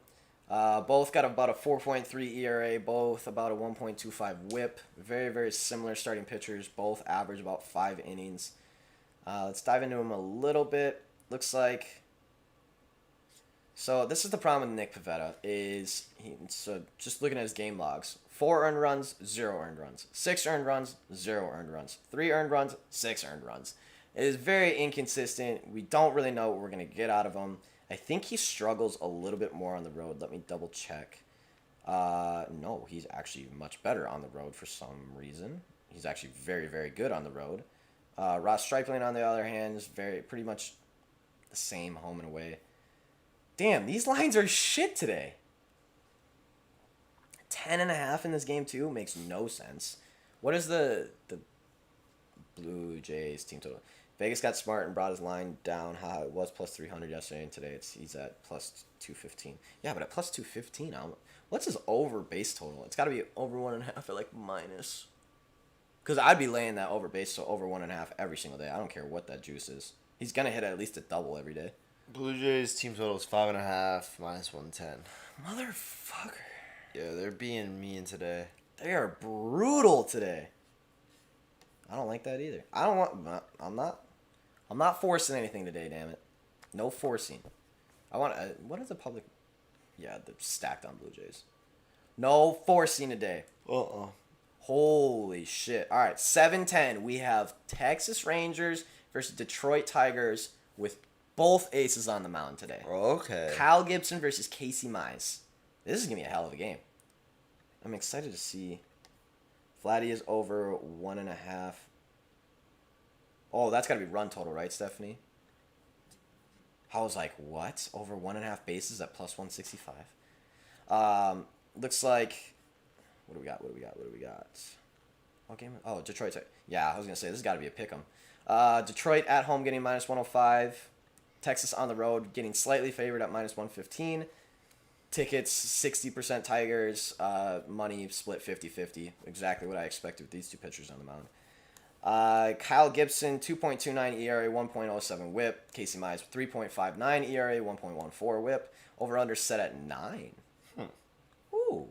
[SPEAKER 2] Both got about a 4.3 ERA, both about a 1.25 WHIP. Very, very similar starting pitchers. Both average about 5 innings. Let's dive into them a little bit. Looks like... So this is the problem with Nick Pivetta. So just looking at his game logs. 4 earned runs, 0 earned runs. 6 earned runs, 0 earned runs. 3 earned runs, 6 earned runs. It is very inconsistent. We don't really know what we're going to get out of him. I think he struggles a little bit more on the road. Let me double check. No, he's actually much better on the road for some reason. He's actually very, very good on the road. Ross Stripling, on the other hand, is pretty much the same home and away. Damn, these lines are shit today. 10.5 in this game too makes no sense. What is the Blue Jays team total? Vegas got smart and brought his line down. It was plus 300 yesterday, and today he's at plus 215. Yeah, but at plus 215, what's his over base total? It's got to be over 1.5 at like minus. Because I'd be laying that over base, so over 1.5 every single day. I don't care what that juice is. He's gonna hit at least a double every day.
[SPEAKER 1] Blue Jays team total is 5.5 minus 110.
[SPEAKER 2] Motherfucker.
[SPEAKER 1] Yeah, they're being mean today.
[SPEAKER 2] They are brutal today. I don't like that either. I'm not forcing anything today, damn it. No forcing. What is the public? Yeah, the stacked on Blue Jays. No forcing today. Holy shit. All right, 7:10. We have Texas Rangers versus Detroit Tigers with both aces on the mound today.
[SPEAKER 1] Okay.
[SPEAKER 2] Kyle Gibson versus Casey Mize. This is going to be a hell of a game. I'm excited to see. Vladdy is over 1.5. Oh, that's got to be run total, right, Stephanie? I was like, what? Over 1.5 bases at plus 165. Looks like... What do we got? What game? Oh, Detroit. Yeah, I was going to say, this has got to be a pick'em. Detroit at home getting minus 105. Texas on the road getting slightly favored at minus 115. tickets 60% Tigers, money split 50-50. Exactly what I expected with these two pitchers on the mound. Kyle Gibson, 2.29 ERA, 1.07 whip. Casey Mize, 3.59 ERA, 1.14 whip. Over-under set at 9. Ooh.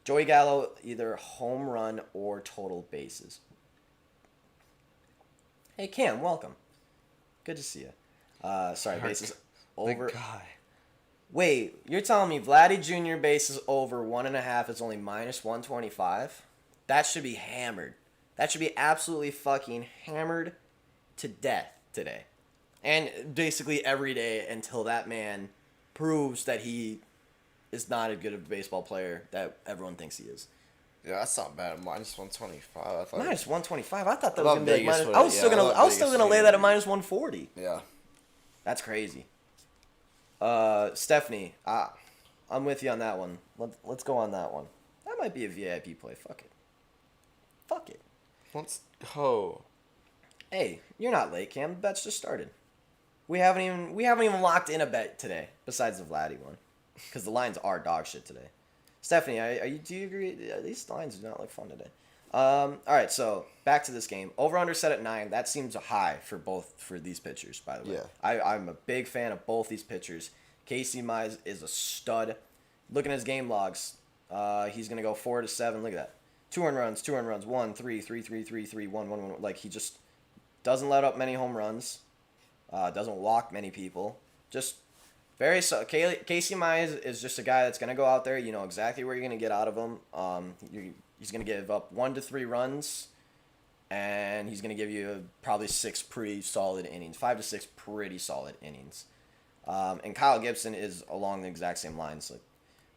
[SPEAKER 2] Joey Gallo, either home run or total bases. Hey, Cam, welcome. Good to see you. Sorry, bases over.
[SPEAKER 1] The guy.
[SPEAKER 2] Wait, you're telling me Vladdy Jr. bases over 1.5 is only minus 125? That should be hammered. That should be absolutely fucking hammered to death today. And basically every day until that man proves that he is not as good of a baseball player that everyone thinks he is.
[SPEAKER 1] Yeah, that's not bad. Minus 125. I thought.
[SPEAKER 2] Minus 125. I thought that
[SPEAKER 1] I
[SPEAKER 2] was gonna be like
[SPEAKER 1] Vegas
[SPEAKER 2] minus.
[SPEAKER 1] would-
[SPEAKER 2] I was
[SPEAKER 1] yeah,
[SPEAKER 2] still
[SPEAKER 1] I
[SPEAKER 2] gonna.
[SPEAKER 1] thought
[SPEAKER 2] I was still
[SPEAKER 1] Vegas
[SPEAKER 2] gonna
[SPEAKER 1] was
[SPEAKER 2] lay that at
[SPEAKER 1] gonna
[SPEAKER 2] minus 140.
[SPEAKER 1] Yeah.
[SPEAKER 2] That's crazy. Stephanie, I'm with you on that one. Let's go on that one. That might be a VIP play. Fuck it. Fuck it.
[SPEAKER 1] Let's go.
[SPEAKER 2] Hey, you're not late, Cam. The bet's just started. We haven't even locked in a bet today, besides the Vladdy one, because the lines are dog shit today. Stephanie, do you agree? These lines do not look fun today. All right, so back to this game. Over under set at 9. That seems high for these pitchers. By the way,
[SPEAKER 1] Yeah.
[SPEAKER 2] I'm a big fan of both these pitchers. Casey Mize is a stud. Looking at his game logs, he's gonna go 4 to 7. Look at that. 2 earned runs, 1, 3, 3, 3, 3, 3, 1, 1, 1. Like, he just doesn't let up many home runs. Doesn't walk many people. Just very so. Casey Mize is just a guy that's gonna go out there. You know exactly where you're gonna get out of him. He's gonna give up 1 to 3 runs, and he's gonna give you probably 6 pretty solid innings, 5 to 6 pretty solid innings. And Kyle Gibson is along the exact same lines. Like,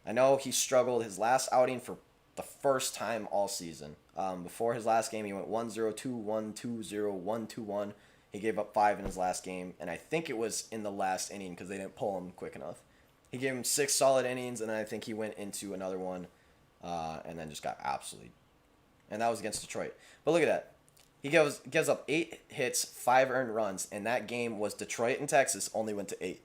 [SPEAKER 2] I know he struggled his last outing for the first time all season. Before his last game, he went 1-0, 2-1, 2-0, 1-2-1. He gave up 5 in his last game, and I think it was in the last inning because they didn't pull him quick enough. He gave him 6 solid innings, and then I think he went into another one, and then just got absolutely... And that was against Detroit. But look at that. He gives up 8 hits, 5 earned runs, and that game was Detroit and Texas only went to 8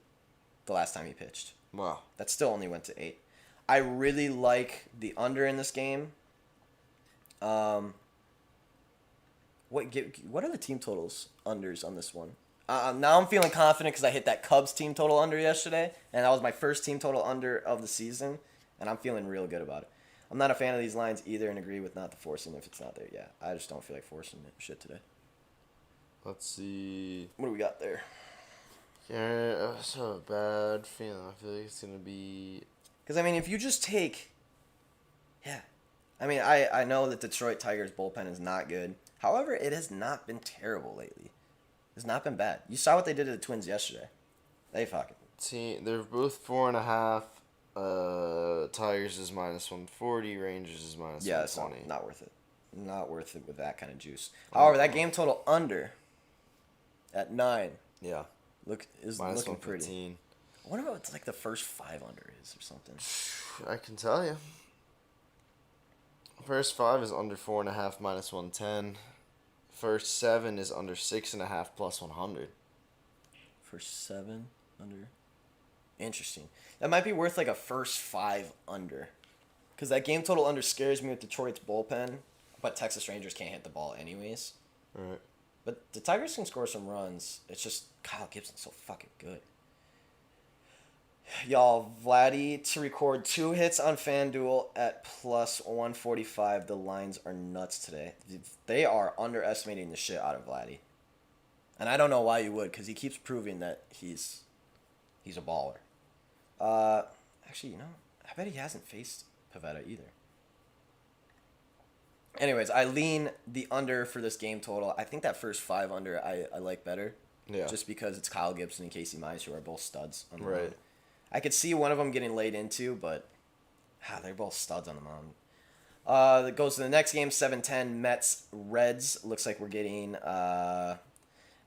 [SPEAKER 2] the last time he pitched.
[SPEAKER 1] Wow.
[SPEAKER 2] That still only went to 8. I really like the under in this game. What are the team totals unders on this one? Now I'm feeling confident because I hit that Cubs team total under yesterday, and that was my first team total under of the season, and I'm feeling real good about it. I'm not a fan of these lines either and agree with not the forcing if it's not there. Yeah, I just don't feel like forcing shit today.
[SPEAKER 1] Let's see.
[SPEAKER 2] What do we got there?
[SPEAKER 1] Yeah, that's a bad feeling. I feel like it's gonna be.
[SPEAKER 2] Because, I mean, if you just take... Yeah. I mean, I know that Detroit Tigers bullpen is not good. However, it has not been terrible lately. It's not been bad. You saw what they did to the Twins yesterday. They fucking...
[SPEAKER 1] See, they're both 4.5. Tigers is minus 140. Rangers is minus 120.
[SPEAKER 2] Yeah, it's not worth it. Not worth it with that kind of juice. However, that game total under at 9.
[SPEAKER 1] Yeah.
[SPEAKER 2] Is
[SPEAKER 1] Minus
[SPEAKER 2] looking pretty.
[SPEAKER 1] 115.
[SPEAKER 2] I wonder what it's like the first 5 under is or something.
[SPEAKER 1] I can tell you. First 5 is under 4.5 minus 110. First 7 is under 6.5 plus 100.
[SPEAKER 2] First 7 under. Interesting. That might be worth like a first 5 under. Because that game total under scares me with Detroit's bullpen. But Texas Rangers can't hit the ball anyways.
[SPEAKER 1] Right.
[SPEAKER 2] But the Tigers can score some runs. It's just Kyle Gibson's so fucking good. Y'all, Vladdy to record 2 hits on FanDuel at plus 145. The lines are nuts today. They are underestimating the shit out of Vladdy. And I don't know why you would, because he keeps proving that he's a baller. Actually, you know, I bet he hasn't faced Pivetta either. Anyways, I lean the under for this game total. I think that first 5 under I like better.
[SPEAKER 1] Yeah.
[SPEAKER 2] Just because it's Kyle Gibson and Casey Mize, who are both studs on the
[SPEAKER 1] Right.
[SPEAKER 2] mound. I could see one of them getting laid into, but they're both studs on the mound. That goes to the next game, 7-10, Mets, Reds. Looks like we're getting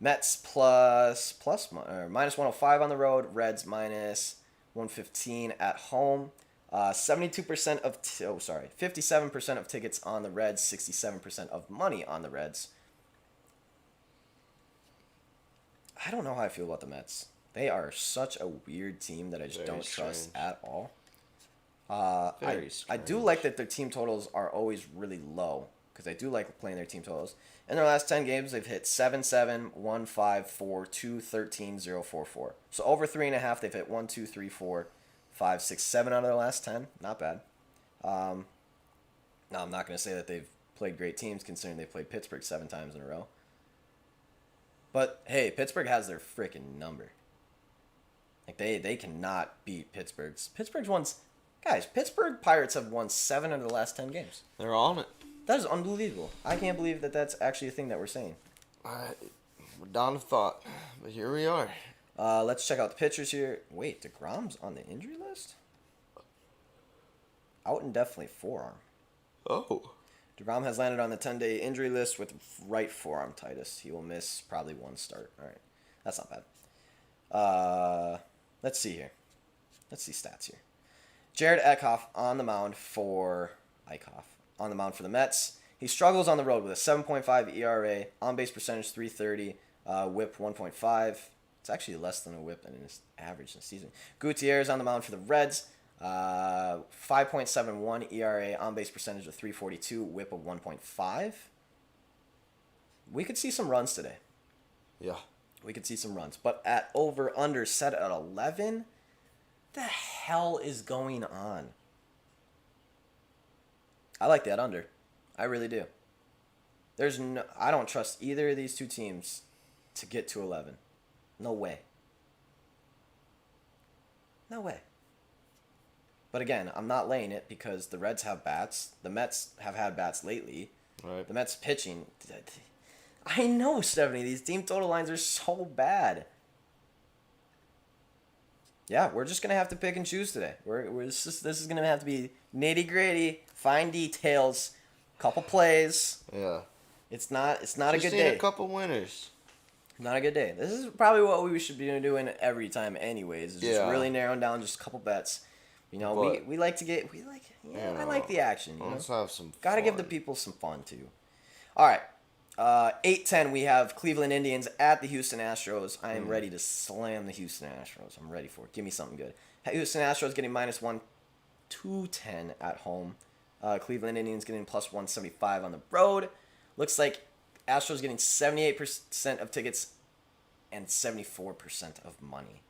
[SPEAKER 2] Mets minus 105 on the road, Reds minus 115 at home. 57% of tickets on the Reds, 67% of money on the Reds. I don't know how I feel about the Mets. They are such a weird team that I just
[SPEAKER 1] Very
[SPEAKER 2] don't trust
[SPEAKER 1] strange.
[SPEAKER 2] at all.
[SPEAKER 1] Very
[SPEAKER 2] I do
[SPEAKER 1] strange.
[SPEAKER 2] like that their team totals are always really low because I do like playing their team totals. In their last 10 games, they've hit 7 7, 1 5, 4, 2 13, 0 4 4. So over 3.5, they've hit 1 2 3 4 5 6 7 out of their last 10. Not bad. Now, I'm not going to say that they've played great teams considering they played Pittsburgh 7 times in a row. But hey, Pittsburgh has their freaking number. Like they cannot beat Pittsburgh's won. Guys, Pittsburgh Pirates have won 7 out of the last 10 games.
[SPEAKER 1] They're on it.
[SPEAKER 2] That is unbelievable. I can't believe that that's actually a thing that we're saying.
[SPEAKER 1] Would not have thought, but here we are.
[SPEAKER 2] Let's check out the pitchers here. Wait, DeGrom's on the injury list? Out indefinitely forearm.
[SPEAKER 1] Oh.
[SPEAKER 2] DeGrom has landed on the 10-day injury list with right forearm tightness. He will miss probably one start. All right. That's not bad. Let's see here. Let's see stats here. Jared Eichhoff on the mound for the Mets. He struggles on the road with a 7.5 ERA, on-base percentage 330, WHIP 1.5. It's actually less than a WHIP than his average in the season. Gutierrez on the mound for the Reds. 5.71 ERA, on-base percentage of 342, WHIP of 1.5. We could see some runs today.
[SPEAKER 1] Yeah.
[SPEAKER 2] We could see some runs. But at over-under set at 11, the hell is going on? I like that under. I really do. I don't trust either of these two teams to get to 11. No way. No way. But again, I'm not laying it because the Reds have bats. The Mets have had bats lately.
[SPEAKER 1] Right.
[SPEAKER 2] The Mets pitching. I know, Stephanie. These team total lines are so bad. Yeah, we're just gonna have to pick and choose today. This is gonna have to be nitty gritty, fine details, couple plays.
[SPEAKER 1] Yeah.
[SPEAKER 2] It's not a
[SPEAKER 1] Just
[SPEAKER 2] good
[SPEAKER 1] need
[SPEAKER 2] day.
[SPEAKER 1] a couple winners.
[SPEAKER 2] Not a good day. This is probably what we should be doing every time, anyways. Is just
[SPEAKER 1] Yeah.
[SPEAKER 2] really narrowing down just a couple bets. You know,
[SPEAKER 1] But-
[SPEAKER 2] we like to get I like the action. You know?
[SPEAKER 1] Let's have some
[SPEAKER 2] Got to give the
[SPEAKER 1] fun.
[SPEAKER 2] people some fun too. All right. 8-10, we have Cleveland Indians at the Houston Astros. I am ready to slam the Houston Astros. I'm ready for it. Give me something good. Houston Astros getting -1, 210 at home. Cleveland Indians getting +175 on the road. Looks like Astros getting 78% of tickets and 74% of money.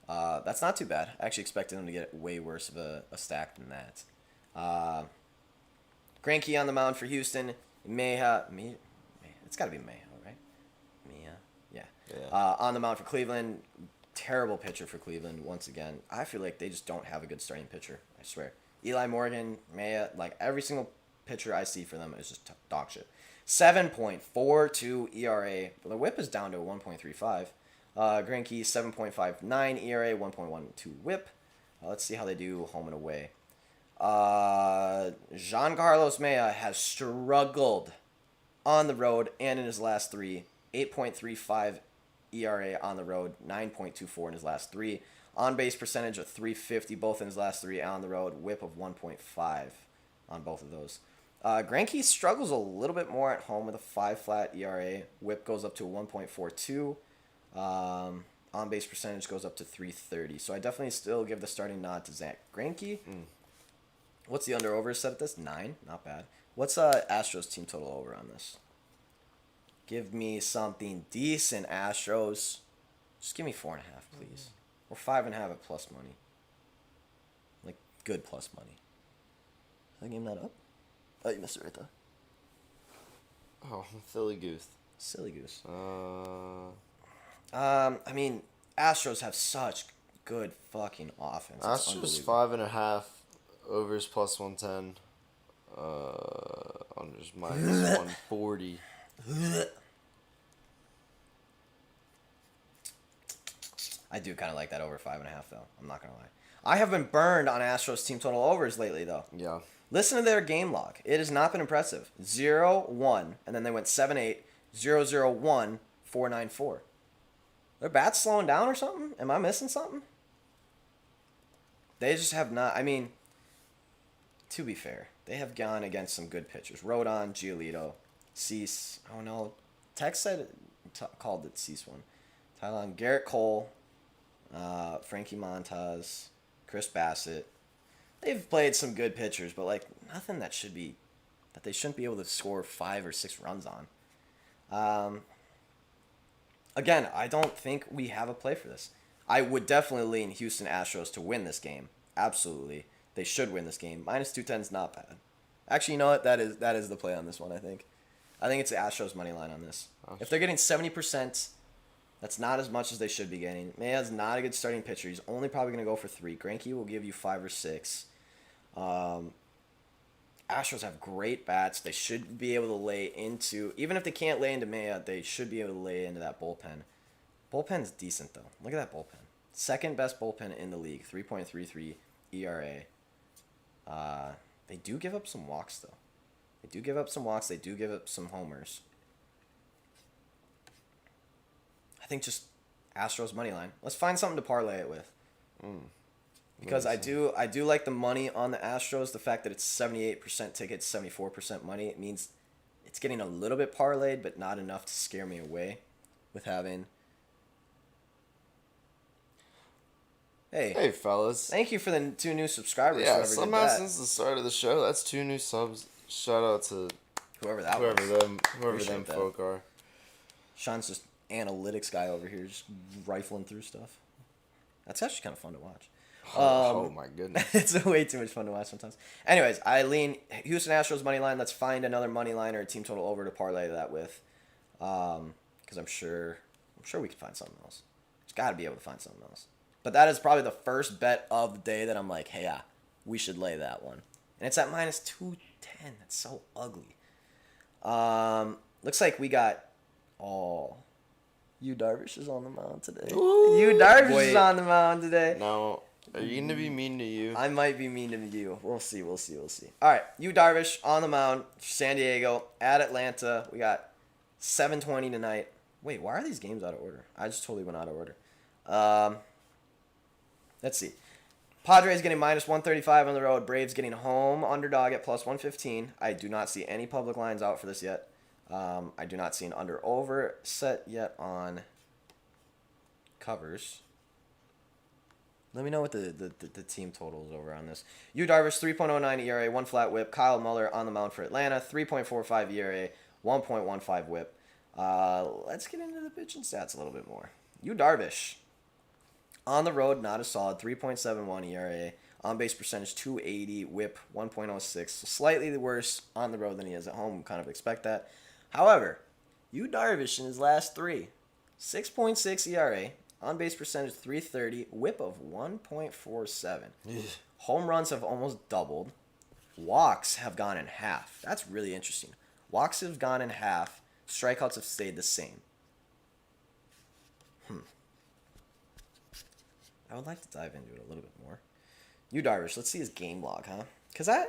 [SPEAKER 2] That's not too bad. I actually expected them to get way worse of a stack than that. Greinke on the mound for Houston. It's got to be Mayha, right? Yeah. On the mound for Cleveland. Terrible pitcher for Cleveland once again. I feel like they just don't have a good starting pitcher. I swear. Eli Morgan, Mayha, like every single pitcher I see for them is just dog shit. 7.42 ERA. The WHIP is down to 1.35. Greinke 7.59 ERA, 1.12 WHIP. Let's see how they do home and away. Giancarlo Mayha has struggled on the road and in his last 3. 8.35 ERA on the road, 9.24 in his last 3. On-base percentage of 350 both in his last 3 on the road. WHIP of 1.5 on both of those. Greinke struggles a little bit more at home with a 5 flat ERA. WHIP goes up to 1.42. On-base percentage goes up to 330. So I definitely still give the starting nod to Zach Greinke. What's the under-over set at this? 9. Not bad. What's Astros team total over on this? Give me something decent, Astros. Just give me 4.5, please. Or 5.5 at plus money. Like, good plus money. Did I game that up? Oh, you missed it right there.
[SPEAKER 1] Oh, Philly Goose.
[SPEAKER 2] Silly goose.
[SPEAKER 1] Uh,
[SPEAKER 2] I mean, Astros have such good fucking offense. It's
[SPEAKER 1] Astros
[SPEAKER 2] unbelievable.
[SPEAKER 1] 5.5. Overs +110. Unders -140.
[SPEAKER 2] I do kind of like that over 5.5, though. I'm not going to lie. I have been burned on Astros team total overs lately, though.
[SPEAKER 1] Yeah.
[SPEAKER 2] Listen to their game log. It has not been impressive. 0-1, and then they went 7-8, 0-0-1, 4-9-4. Their bats slowing down or something? Am I missing something? They just have not. I mean, to be fair, they have gone against some good pitchers. Rodon, Giolito, Cease. Oh no, Tex called it Cease one Tyler, Garrett Cole, Frankie Montas, Chris Bassett. They've played some good pitchers, but like nothing that they shouldn't be able to score 5 or 6 runs on. Again, I don't think we have a play for this. I would definitely lean Houston Astros to win this game. Absolutely. They should win this game. Minus 210 is not bad. Actually, you know what? That is the play on this one, I think. I think it's the Astros money line on this. If they're getting 70%, that's not as much as they should be getting. Maya's not a good starting pitcher. He's only probably going to go for 3. Greinke will give you 5 or 6. Astros have great bats. They should be able to lay into, even if they can't lay into Maya, they should be able to lay into that bullpen. Bullpen's decent, though. Look at that bullpen. Second best bullpen in the league, 3.33 ERA. They do give up some walks, though. They do give up some walks. They do give up some homers. I think just Astros money line. Let's find something to parlay it with. Because I do like the money on the Astros. The fact that it's 78% tickets, 74% money, it means it's getting a little bit parlayed, but not enough to scare me away with having.
[SPEAKER 1] Hey, fellas.
[SPEAKER 2] Thank you for the 2 new subscribers.
[SPEAKER 1] Yeah, somehow since the start of the show, that's 2 new subs. Shout out to
[SPEAKER 2] whoever
[SPEAKER 1] them folk are.
[SPEAKER 2] Sean's just analytics guy over here, just rifling through stuff. That's actually kind of fun to watch.
[SPEAKER 1] Oh my goodness.
[SPEAKER 2] It's way too much fun to watch sometimes. Anyways, I lean Houston Astros money line. Let's find another money line or a team total over to parlay that with. Because I'm sure we can find something else. Just got to be able to find something else. But that is probably the first bet of the day that I'm like, hey, yeah, we should lay that one. And it's at minus 210. That's so ugly. Looks like we got Yu Darvish is on the mound today.
[SPEAKER 1] Ooh,
[SPEAKER 2] Yu Darvish is on the mound today.
[SPEAKER 1] Now, are you gonna be mean to you?
[SPEAKER 2] I might be mean to you. We'll see. All right, Yu Darvish on the mound, San Diego at Atlanta. We got 7:20 tonight. Wait, why are these games out of order? I just totally went out of order. Let's see. Padres getting minus 135 on the road. Braves getting home underdog at plus 115. I do not see any public lines out for this yet. I do not see an under-over set yet on covers. Let me know what the team total is over on this. Yu Darvish, 3.09 ERA, 1 flat whip. Kyle Muller on the mound for Atlanta, 3.45 ERA, 1.15 whip. Let's get into the pitching stats a little bit more. Yu Darvish, on the road, not as solid, 3.71 ERA. On-base percentage, 280. Whip, 1.06. So slightly worse on the road than he is at home. Kind of expect that. However, Yu Darvish in his last 3, 6.6 ERA. On-base percentage, 330. Whip of 1.47. Home runs have almost doubled. Walks have gone in half. That's really interesting. Walks have gone in half. Strikeouts have stayed the same. I would like to dive into it a little bit more. Yu Darvish, let's see his game log, huh? Because I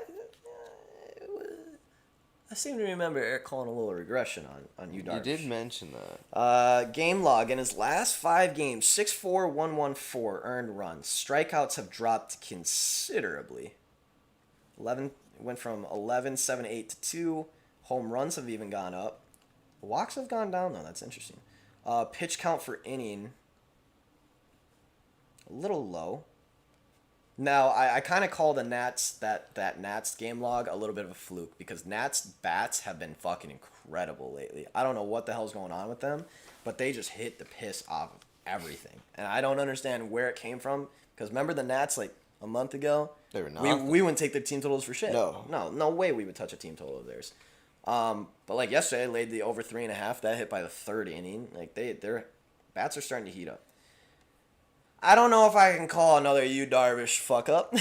[SPEAKER 2] seem to remember Eric calling a little regression on Yu Darvish.
[SPEAKER 1] You did mention that.
[SPEAKER 2] Game log, in his last 5 games, 6.4, 1.14 earned runs. Strikeouts have dropped considerably. Went from 11, 7, 8 to 2. Home runs have even gone up. Walks have gone down, though. That's interesting. Pitch count for inning, a little low. Now, I kind of call the Nats, that Nats game log a little bit of a fluke because Nats bats have been fucking incredible lately. I don't know what the hell's going on with them, but they just hit the piss off of everything. And I don't understand where it came from because remember the Nats like a month ago?
[SPEAKER 1] They were not.
[SPEAKER 2] We wouldn't take their team totals for shit.
[SPEAKER 1] No
[SPEAKER 2] way we would touch a team total of theirs. But like yesterday, I laid the over 3.5. That hit by the 3rd inning. Like their bats are starting to heat up. I don't know if I can call another Yu Darvish fuck up.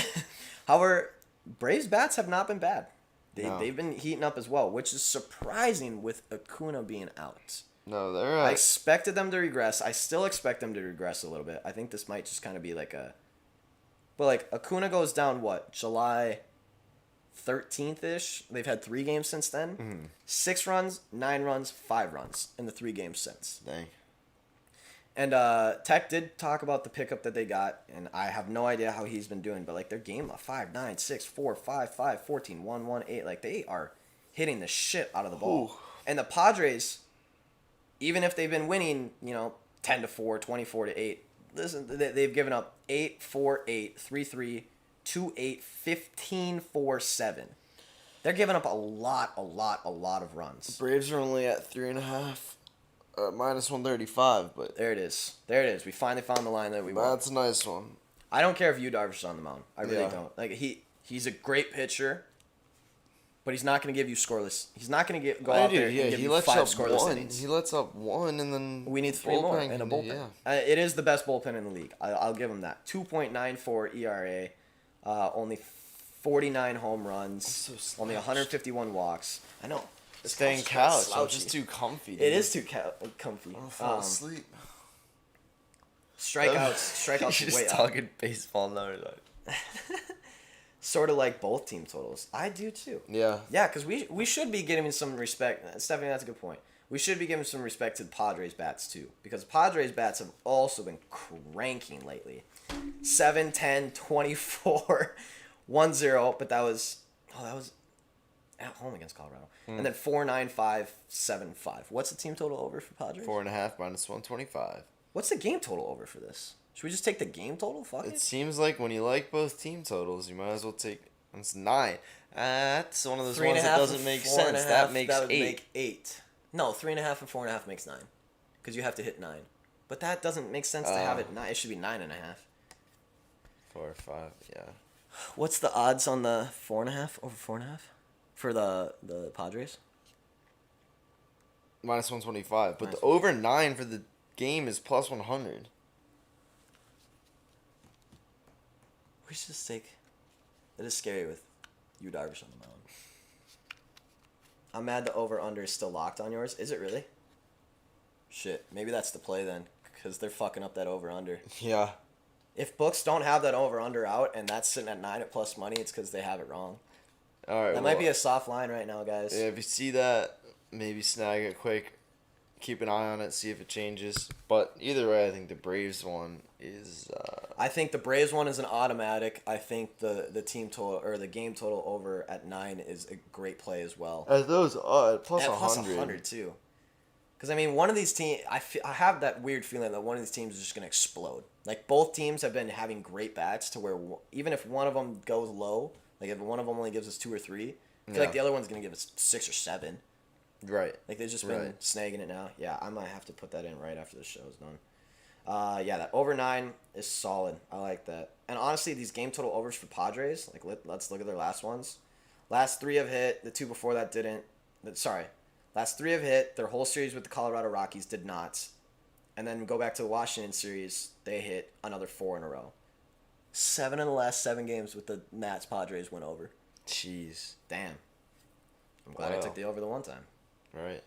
[SPEAKER 2] However, Braves bats have not been bad. They've been heating up as well, which is surprising with Acuna being out.
[SPEAKER 1] No, they're.
[SPEAKER 2] I expected them to regress. I still expect them to regress a little bit. I think this might just kind of be like a. But like Acuna goes down July 13th ish. They've had 3 games since then.
[SPEAKER 1] Mm-hmm.
[SPEAKER 2] 6 runs, 9 runs, 5 runs in the 3 games since.
[SPEAKER 1] Dang.
[SPEAKER 2] And Tech did talk about the pickup that they got, and I have no idea how he's been doing, but like their game 5, 9, 6, 4, 5, 5, 14, 1, 1, 8, like they are hitting the shit out of the ball.
[SPEAKER 1] Ooh.
[SPEAKER 2] And the Padres, even if they've been winning, 10-4, 24-8. Listen, they've given up 8-4-8, 3-3, 2-8, 15-4-7. They're giving up a lot of runs.
[SPEAKER 1] Braves are only at 3.5, minus 135, but
[SPEAKER 2] There it is. There it is. We finally found the line that we want.
[SPEAKER 1] that's a nice one.
[SPEAKER 2] I don't care if Yu Darvish is on the mound. I really
[SPEAKER 1] Yeah.
[SPEAKER 2] don't. Like he's a great pitcher, but he's not going to give you scoreless. He's not going to go out there and give
[SPEAKER 1] he
[SPEAKER 2] you
[SPEAKER 1] lets
[SPEAKER 2] 5
[SPEAKER 1] up
[SPEAKER 2] scoreless
[SPEAKER 1] one.
[SPEAKER 2] innings.
[SPEAKER 1] He lets up one, and then
[SPEAKER 2] We need 3 more in a bullpen.
[SPEAKER 1] Yeah.
[SPEAKER 2] It is the best bullpen in the league. I'll give him that. 2.94 ERA, only 49 home runs,
[SPEAKER 1] So slouched.
[SPEAKER 2] only 151 walks. I know. This
[SPEAKER 1] Staying
[SPEAKER 2] couch is
[SPEAKER 1] couch. I'm
[SPEAKER 2] slouchy.
[SPEAKER 1] just too comfy.
[SPEAKER 2] It is too comfy.
[SPEAKER 1] I'll fall asleep.
[SPEAKER 2] Strikeouts
[SPEAKER 1] You're
[SPEAKER 2] way
[SPEAKER 1] just
[SPEAKER 2] up.
[SPEAKER 1] talking baseball now.
[SPEAKER 2] Sort of like both team totals. I do too.
[SPEAKER 1] Yeah.
[SPEAKER 2] Yeah, because we should be giving some respect. Stephanie, that's a good point. We should be giving some respect to the Padres bats too, because Padres bats have also been cranking lately. 7, 10, 24, 1-0, but that was at home against Colorado. And then 4, 9, 5, 7, 5. What's the team total over for Padres?
[SPEAKER 1] 4.5 minus 125.
[SPEAKER 2] What's the game total over for this? Should we just take the game total? Fuck
[SPEAKER 1] It
[SPEAKER 2] it.
[SPEAKER 1] seems like when you like both team totals, you might as well take. It's 9. That's one of those
[SPEAKER 2] 3.5
[SPEAKER 1] ones that doesn't
[SPEAKER 2] and
[SPEAKER 1] make
[SPEAKER 2] 4.5,
[SPEAKER 1] sense. That makes
[SPEAKER 2] that would
[SPEAKER 1] 8.
[SPEAKER 2] make 8. No, 3.5 and 4.5 makes 9, because you have to hit 9. But that doesn't make sense to have it 9. It should be 9.5.
[SPEAKER 1] 4 or 5. Yeah.
[SPEAKER 2] What's the odds on the 4.5 over 4.5 for the Padres?
[SPEAKER 1] Minus 125. But
[SPEAKER 2] Minus
[SPEAKER 1] the over 9 for the game is plus 100.
[SPEAKER 2] We should just take. It is scary with Yu Darvish on the mound. I'm mad the over under is still locked on yours. Is it really? Shit, maybe that's the play then, because they're fucking up that over under.
[SPEAKER 1] Yeah.
[SPEAKER 2] If books don't have that over under out and that's sitting at 9 at plus money, it's because they have it wrong.
[SPEAKER 1] All right.
[SPEAKER 2] That might be a soft line right now, guys.
[SPEAKER 1] Yeah, if you see that, maybe snag it quick. Keep an eye on it, see if it changes. But either way, I think the Braves one is.
[SPEAKER 2] I think the Braves one is an automatic. I think the team total or the game total over at 9 is a great play as well.
[SPEAKER 1] As those plus
[SPEAKER 2] At
[SPEAKER 1] 100.
[SPEAKER 2] plus 100 too. Because I mean, one of these teams, I have that weird feeling that one of these teams is just gonna explode. Like both teams have been having great bats to where even if one of them goes low, like if one of them only gives us 2 or 3, I feel like the other one's gonna give us 6 or 7.
[SPEAKER 1] Right.
[SPEAKER 2] Like they've just been snagging it now. Yeah, I might have to put that in right after the show's done. Yeah, that over 9 is solid. I like that. And honestly, these game total overs for Padres, like let's look at their last ones. Last 3 have hit. The 2 before that didn't. Last 3 have hit. Their whole series with the Colorado Rockies did not. And then go back to the Washington series. They hit another 4 in a row. 7 of the last 7 games with the Nats Padres went over.
[SPEAKER 1] Jeez.
[SPEAKER 2] Damn. I'm glad I took the over the one time.
[SPEAKER 1] Right.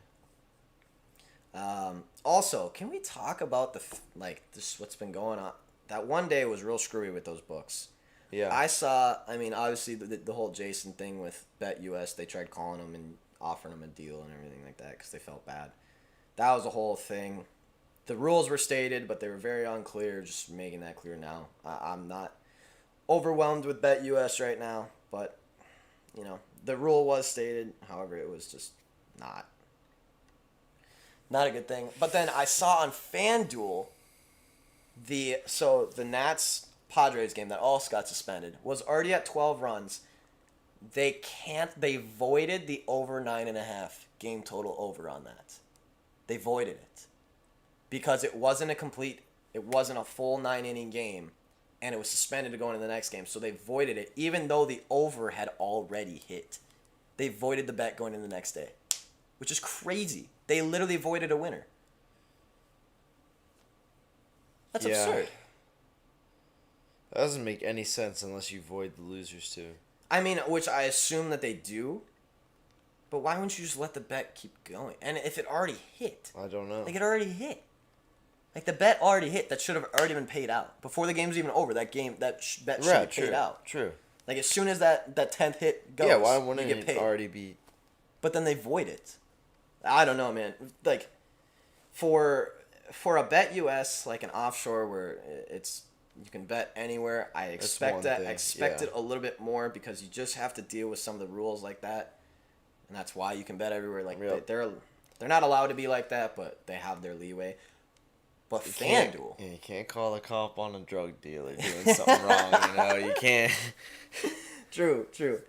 [SPEAKER 2] Also, can we talk about this what's been going on? That one day was real screwy with those books.
[SPEAKER 1] Yeah.
[SPEAKER 2] I mean, obviously the whole Jason thing with BetUS, they tried calling him and offering him a deal and everything like that because they felt bad. That was a whole thing. The rules were stated, but they were very unclear. Just making that clear now. I'm not overwhelmed with BetUS right now, but the rule was stated. However, it was just not a good thing. But then I saw on FanDuel the Nats Padres game that also got suspended was already at 12 runs. They voided the over 9.5 game total over on that. They voided it because it wasn't a full 9-inning game, and it was suspended to go into the next game. So they voided it, even though the over had already hit. They voided the bet going into the next day, which is crazy. They literally voided a winner. That's absurd.
[SPEAKER 1] That doesn't make any sense unless you void the losers too.
[SPEAKER 2] I mean, which I assume that they do. But why wouldn't you just let the bet keep going? And if it already hit.
[SPEAKER 1] I don't know.
[SPEAKER 2] Like, it already hit. Like, the bet already hit. That should have already been paid out. Before the game's even over, that bet should be paid out.
[SPEAKER 1] True.
[SPEAKER 2] Like, as soon as that 10th hit goes,
[SPEAKER 1] Yeah, why wouldn't
[SPEAKER 2] you get paid.
[SPEAKER 1] it already be?
[SPEAKER 2] But then they void it. I don't know, man. Like, for a BetUS, like an offshore where you can bet anywhere, I expect that. I expect it a little bit more because you just have to deal with some of the rules like that. And that's why you can bet everywhere. Like, they're not allowed to be like that, but they have their leeway. But
[SPEAKER 1] You can't,
[SPEAKER 2] FanDuel.
[SPEAKER 1] yeah, you can't call a cop on a drug dealer doing something wrong. You know, you can't.
[SPEAKER 2] True, true.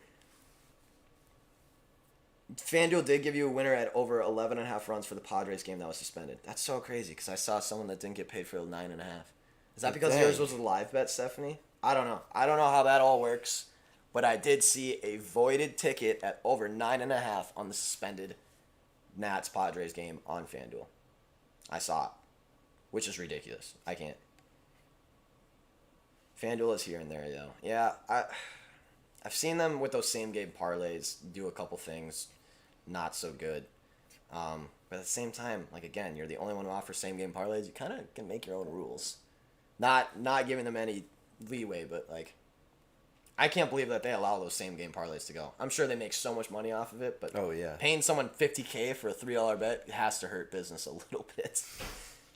[SPEAKER 2] FanDuel did give you a winner at over 11.5 runs for the Padres game that was suspended. That's so crazy because I saw someone that didn't get paid for 9.5. Is that because yours
[SPEAKER 1] Dang.
[SPEAKER 2] was a live bet, Stephanie? I don't know. I don't know how that all works, but I did see a voided ticket at over 9.5 on the suspended Nats Padres game on FanDuel. I saw it, which is ridiculous. I can't. FanDuel is here and there though. Yeah, I've seen them with those same game parlays do a couple things not so good. But at the same time, like again, you're the only one who offers same game parlays. You kind of can make your own rules. Not giving them any leeway, but like I can't believe that they allow those same game parlays to go. I'm sure they make so much money off of it, but
[SPEAKER 1] Oh, yeah.
[SPEAKER 2] paying someone $50K for a $3 bet has to hurt business a little bit.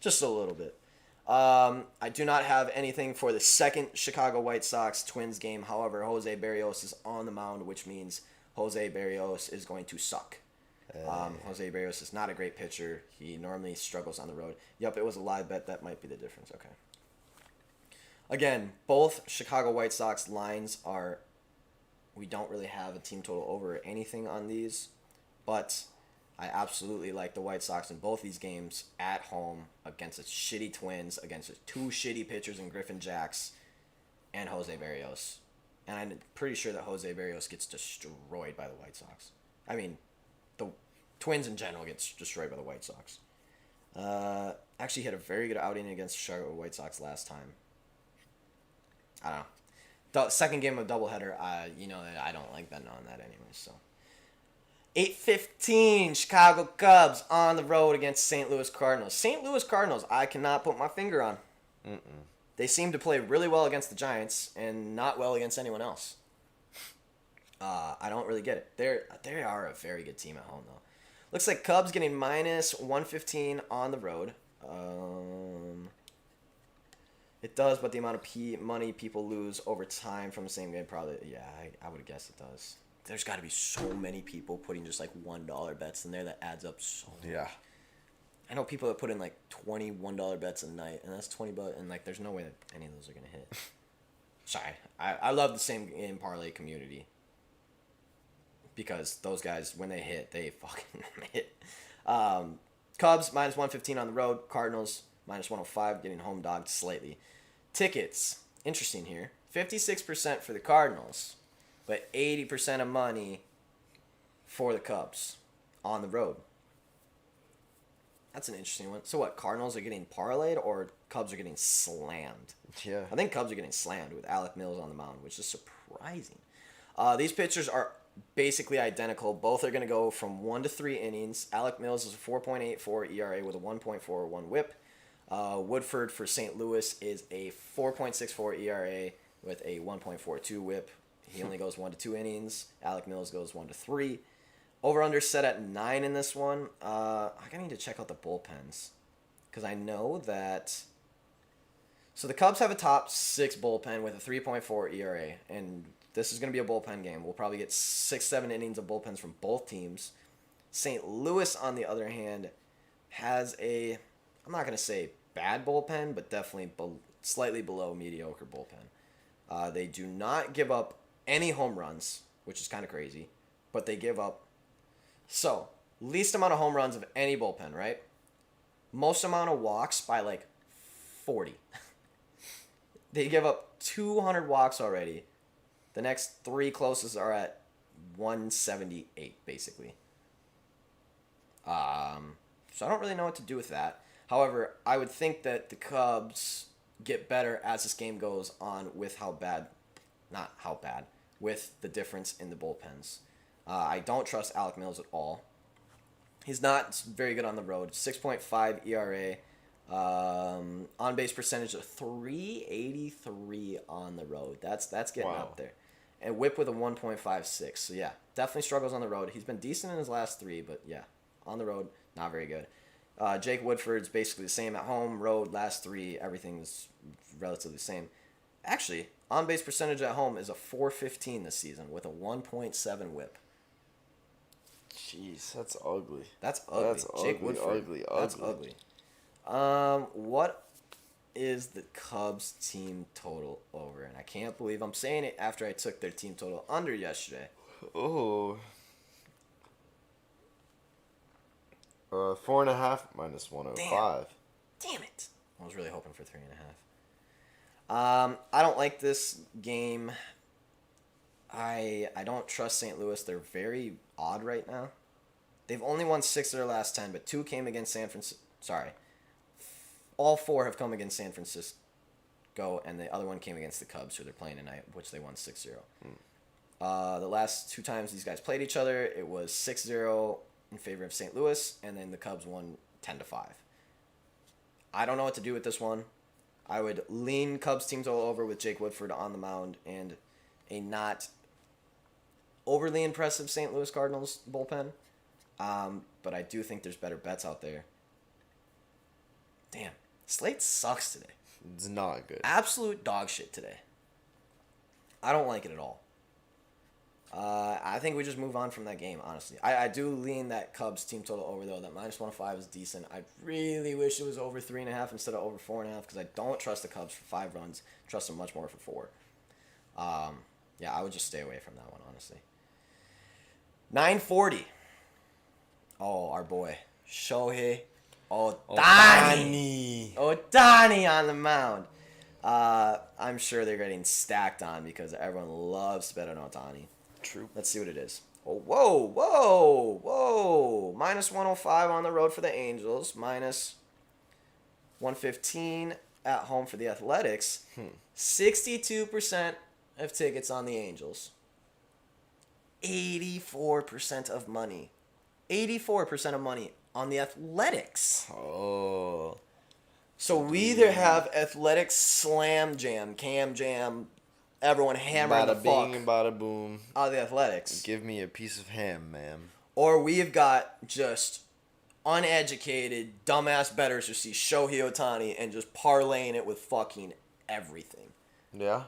[SPEAKER 2] Just a little bit. I do not have anything for the second Chicago White Sox Twins game. However, Jose Barrios is on the mound, which means Jose Barrios is going to suck. Jose Barrios is not a great pitcher. He normally struggles on the road. Yep, it was a live bet. That might be the difference. Okay. Again, both Chicago White Sox lines are... We don't really have a team total over anything on these, but I absolutely like the White Sox in both these games at home against the shitty Twins, against the two shitty pitchers in Griffin Jacks and Jose Barrios. And I'm pretty sure that Jose Barrios gets destroyed by the White Sox. I mean, the Twins in general gets destroyed by the White Sox. Actually had a very good outing against Chicago White Sox last time. I don't know. The second game of doubleheader, I don't like betting on that anyway, so... 8:15, Chicago Cubs on the road against St. Louis Cardinals. St. Louis Cardinals, I cannot put my finger on. They seem to play really well against the Giants and not well against anyone else. I don't really get it. They are a very good team at home, though. Looks like Cubs getting minus 115 on the road. It does, but the amount of money people lose over time from the same game probably... Yeah, I would guess it does. There's got to be so many people putting just like $1 bets in there that adds up so much.
[SPEAKER 1] Yeah.
[SPEAKER 2] I know people that put in like $21 bets a night, and that's $20, and like there's no way that any of those are gonna hit. Sorry, I love the same game parlay community because those guys, when they hit, they fucking hit. Cubs minus 115 on the road. Cardinals minus 105, getting home dogged slightly. Tickets, interesting here. 56% for the Cardinals, but 80% of money for the Cubs on the road. That's an interesting one. So what, Cardinals are getting parlayed or Cubs are getting slammed?
[SPEAKER 1] Yeah.
[SPEAKER 2] I think Cubs are getting slammed with Alec Mills on the mound, which is surprising. These pitchers are basically identical. Both are going to go from 1 to 3 innings. Alec Mills is a 4.84 ERA with a 1.41 whip. Woodford for St. Louis is a 4.64 ERA with a 1.42 whip. He only goes 1 to 2 innings. Alec Mills goes 1 to 3. Over-under set at 9 in this one. I need to check out the bullpens. Because I know that... So the Cubs have a top 6 bullpen with a 3.4 ERA. And this is going to be a bullpen game. We'll probably get 6-7 innings of bullpens from both teams. St. Louis, on the other hand, has a... I'm not going to say bad bullpen, but definitely slightly below mediocre bullpen. They do not give up any home runs, which is kind of crazy. But they give up... So, least amount of home runs of any bullpen, right? Most amount of walks by like 40. They give up 200 walks already. The next 3 closest are at 178, basically. So I don't really know what to do with that. However, I would think that the Cubs get better as this game goes on with with the difference in the bullpens. I don't trust Alec Mills at all. He's not very good on the road. 6.5 ERA. On base percentage of 383 on the road. That's getting up there. And whip with a 1.56. So yeah, definitely struggles on the road. He's been decent in his last 3, but yeah, on the road, not very good. Jake Woodford's basically the same at home, road, last 3, everything's relatively the same. Actually, on base percentage at home is a 415 this season with a 1.7 whip.
[SPEAKER 1] Jeez, that's ugly.
[SPEAKER 2] That's ugly.
[SPEAKER 1] That's
[SPEAKER 2] Jake
[SPEAKER 1] ugly,
[SPEAKER 2] Woodford.
[SPEAKER 1] ugly.
[SPEAKER 2] That's ugly. What is the Cubs team total over? And I can't believe I'm saying it after I took their team total under yesterday.
[SPEAKER 1] Oh. 4.5 minus 105.
[SPEAKER 2] Damn it. I was really hoping for 3.5. I don't like this game. I don't trust St. Louis. They're very odd right now. They've only won 6 of their last 10, but 2 came against San Francisco. Sorry. All 4 have come against San Francisco, and the other one came against the Cubs, who they're playing tonight, which they won 6-0. The last 2 times these guys played each other, it was 6-0 in favor of St. Louis, and then the Cubs won 10-5. I don't know what to do with this one. I would lean Cubs team total over with Jake Woodford on the mound and a not overly impressive St. Louis Cardinals bullpen. But I do think there's better bets out there. Damn. Slate sucks today.
[SPEAKER 1] It's not good.
[SPEAKER 2] Absolute dog shit today. I don't like it at all. I think we just move on from that game, honestly. I do lean that Cubs team total over, though. That minus 105 is decent. I really wish it was over 3.5 instead of over 4.5 because I don't trust the Cubs for 5 runs. Trust them much more for 4. Yeah, I would just stay away from that one, honestly. 940. Oh, our boy. Shohei Ohtani. Ohtani on the mound. I'm sure they're getting stacked on because everyone loves to bet on Ohtani.
[SPEAKER 1] True.
[SPEAKER 2] Let's see what it is. Oh, whoa. Minus 105 on the road for the Angels. Minus 115 at home for the Athletics. 62% of tickets on the Angels. 84% of money. 84% of money on the Athletics.
[SPEAKER 1] Oh.
[SPEAKER 2] So we either have Athletics Slam Jam, Cam Jam, everyone hammering the
[SPEAKER 1] Bada
[SPEAKER 2] fuck
[SPEAKER 1] bing and bada boom.
[SPEAKER 2] out of the Athletics.
[SPEAKER 1] Give me a piece of ham, ma'am.
[SPEAKER 2] Or we've got just uneducated, dumbass bettors who see Shohei Ohtani and just parlaying it with fucking everything.
[SPEAKER 1] Yeah?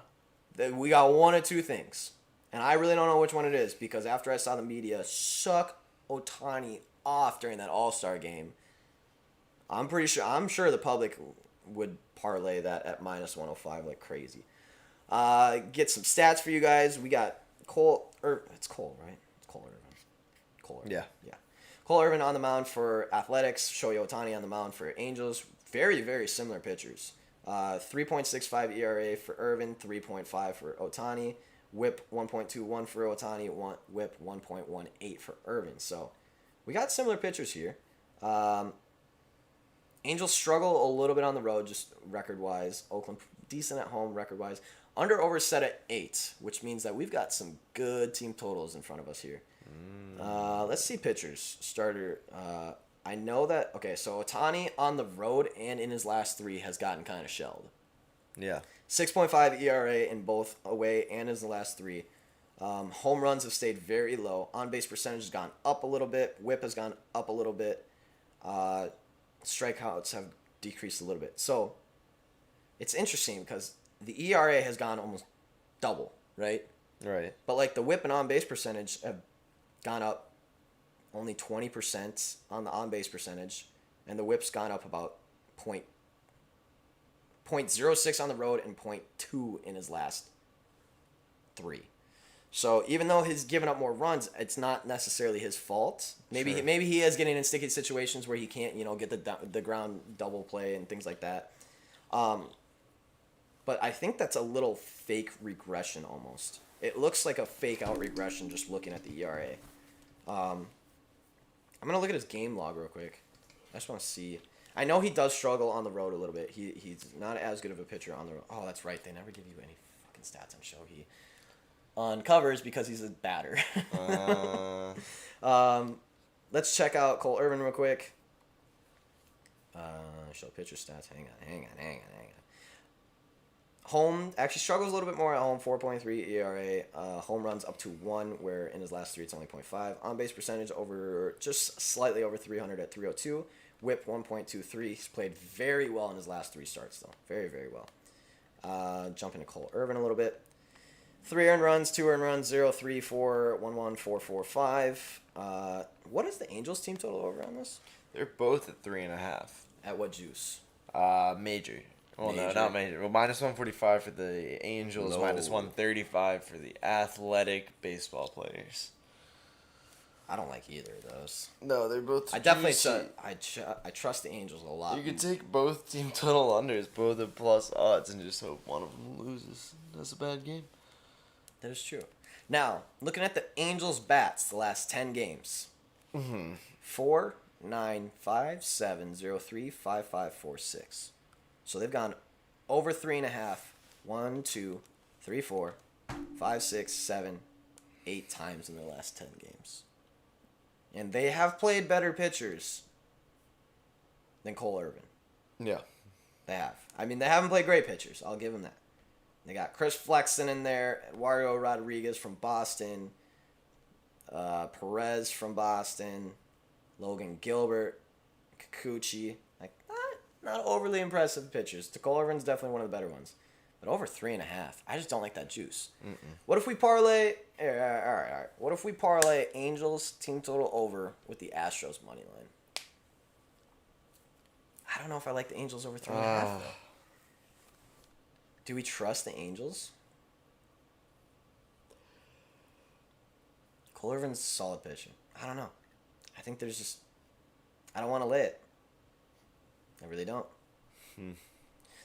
[SPEAKER 2] We got one of 2 things. And I really don't know which one it is because after I saw the media suck Ohtani off during that All-Star game, I'm sure the public would parlay that at minus 105 like crazy. Get some stats for you guys. We got it's Cole, right? It's Cole Irvin.
[SPEAKER 1] Yeah.
[SPEAKER 2] Cole Irvin on the mound for Athletics. Shohei Ohtani on the mound for Angels. Very, very similar pitchers. 3.65 ERA for Irvin, 3.5 for Ohtani. Whip 1.21 for Ohtani, whip 1.18 for Irvin. So we got similar pitchers here. Angels struggle a little bit on the road, just record-wise. Oakland decent at home record-wise. Under-over set at 8, which means that we've got some good team totals in front of us here. Let's see pitchers. Starter. I know that... Okay, so Ohtani on the road and in his last 3 has gotten kind of shelled.
[SPEAKER 1] Yeah.
[SPEAKER 2] 6.5 ERA in both away and his last 3. Home runs have stayed very low. On-base percentage has gone up a little bit. Whip has gone up a little bit. Strikeouts have decreased a little bit. So it's interesting because the ERA has gone almost double, right?
[SPEAKER 1] Right.
[SPEAKER 2] But like the whip and on-base percentage have gone up only 20% on the on-base percentage, and the whip's gone up about 0.06 on the road and 0.2 in his last 3. So even though he's given up more runs, it's not necessarily his fault. Maybe
[SPEAKER 1] Sure.
[SPEAKER 2] maybe he is getting in sticky situations where he can't, get the ground double play and things like that. But I think that's a little fake regression almost. It looks like a fake out regression just looking at the ERA. I'm gonna look at his game log real quick. I just want to see. I know he does struggle on the road a little bit. He's not as good of a pitcher on the road. Oh, that's right. They never give you any fucking stats on Shohei. On covers because he's a batter. Let's check out Cole Irvin real quick. Show pitcher stats. Hang on. Home actually struggles a little bit more at home. 4.3 ERA. Home runs up to 1, where in his last 3 it's only 0.5. On base percentage over just slightly over 300 at 302. Whip 1.23. He's played very well in his last 3 starts though. Very, very well. Jumping to Cole Irvin a little bit. 3 earned runs, 2 earned runs, 0, 3, 4, 1, 1, 4, 4, 5. What is the Angels team total over on this?
[SPEAKER 1] They're both at 3.5.
[SPEAKER 2] At what juice?
[SPEAKER 1] Major. Well, no,
[SPEAKER 2] Major.
[SPEAKER 1] not major. Well, minus 145 for the Angels,
[SPEAKER 2] Low.
[SPEAKER 1] minus 135 for the athletic baseball players.
[SPEAKER 2] I don't like either of those.
[SPEAKER 1] No, they're both
[SPEAKER 2] I definitely
[SPEAKER 1] juicy.
[SPEAKER 2] I trust the Angels a lot.
[SPEAKER 1] You could take both team total unders, both at plus odds, and just hope one of them loses. That's a bad game.
[SPEAKER 2] That is true. Now, looking at the Angels' bats the last 10 games.
[SPEAKER 1] Mm-hmm.
[SPEAKER 2] 4, 9, 5, 7, 0, 3, 5, 5, 4, 6. So they've gone over 3.5. 1, 2, 3, 4, 5, 6, 7, 8 times in their last 10 games. And they have played better pitchers than Cole Irvin.
[SPEAKER 1] Yeah.
[SPEAKER 2] They have. I mean, they haven't played great pitchers. I'll give them that. They got Chris Flexen in there, Eduardo Rodriguez from Boston, Perez from Boston, Logan Gilbert, Kikuchi. Like, not overly impressive pitchers. Cole Irvin's definitely one of the better ones. But over 3.5, I just don't like that juice.
[SPEAKER 1] Mm-mm.
[SPEAKER 2] What if we parlay? All right. What if we parlay Angels team total over with the Astros money line? I don't know if I like the Angels over 3.5 though. Do we trust the Angels? Cole Irvin's solid pitching. I don't know. I think there's just... I don't want to lay it. I really don't.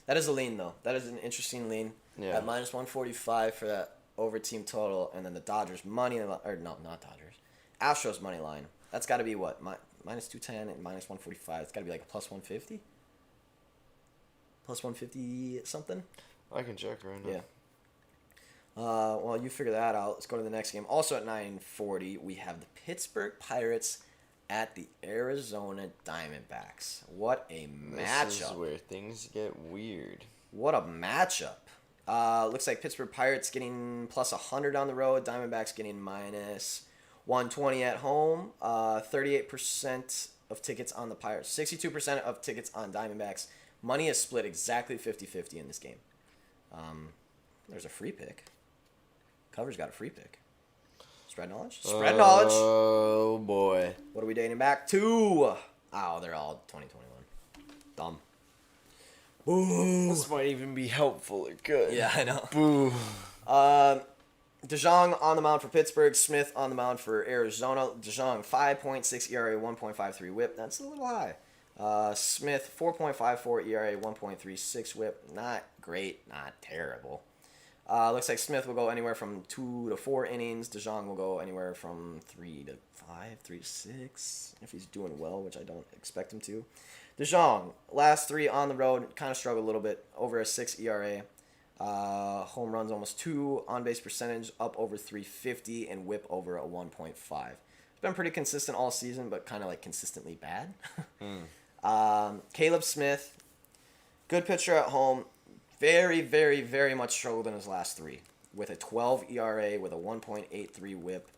[SPEAKER 2] That is a lean, though. That is an interesting lean.
[SPEAKER 1] Yeah.
[SPEAKER 2] At minus 145 for that over team total, and then the Dodgers money... Or no, not Dodgers. Astros money line. That's got to be what? Minus 210 and minus 145. It's got to be like a plus 150? Plus 150 something?
[SPEAKER 1] I can check right now.
[SPEAKER 2] Yeah. Well, you figure that out. Let's go to the next game. Also at 9:40, we have the Pittsburgh Pirates at the Arizona Diamondbacks. What a matchup.
[SPEAKER 1] This is where things get weird.
[SPEAKER 2] What a matchup. Looks like Pittsburgh Pirates getting plus 100 on the road. Diamondbacks getting minus 120 at home. 38% of tickets on the Pirates. 62% of tickets on Diamondbacks. Money is split exactly 50-50 in this game. There's a free pick. Cover's got a free pick. Spread knowledge? Spread knowledge.
[SPEAKER 1] Oh, boy.
[SPEAKER 2] What are we dating back to? Oh, they're all 2021. Dumb. Boo.
[SPEAKER 1] This might even be helpful or good.
[SPEAKER 2] Yeah, I know.
[SPEAKER 1] Boo.
[SPEAKER 2] DeJong on the mound for Pittsburgh. Smith on the mound for Arizona. DeJong 5.6 ERA, 1.53 WHIP. That's a little high. Smith 4.54 ERA, 1.36 WHIP. Not great, not terrible. Looks like Smith will go anywhere from 2 to 4 innings. DeJong will go anywhere from 3 to 5, 3 to 6, if he's doing well, which I don't expect him to. DeJong, last 3 on the road, kind of struggled a little bit, over a 6 ERA. Home runs almost 2, on-base percentage up over 350, and WHIP over a 1.5. It's been pretty consistent all season, but kind of like consistently bad. Caleb Smith, good pitcher at home. Very, very, very much struggled in his last 3 with a 12 ERA, with a 1.83 WHIP,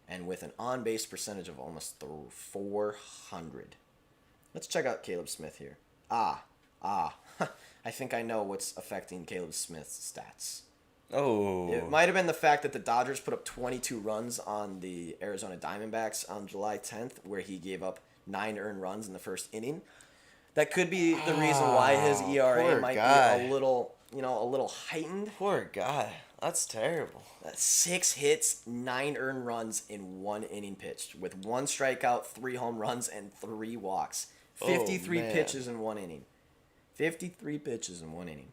[SPEAKER 2] and with an on-base percentage of almost 400. Let's check out Caleb Smith here. I think I know what's affecting Caleb Smith's stats.
[SPEAKER 1] Oh.
[SPEAKER 2] It might have been the fact that the Dodgers put up 22 runs on the Arizona Diamondbacks on July 10th, where he gave up 9 earned runs in the first inning. That could be the reason why his ERA might be a little heightened.
[SPEAKER 1] Poor guy. That's terrible.
[SPEAKER 2] That's 6 hits, 9 earned runs in 1 inning pitched, with 1 strikeout, 3 home runs, and 3 walks. 53 pitches in 1 inning. 53 pitches in 1 inning.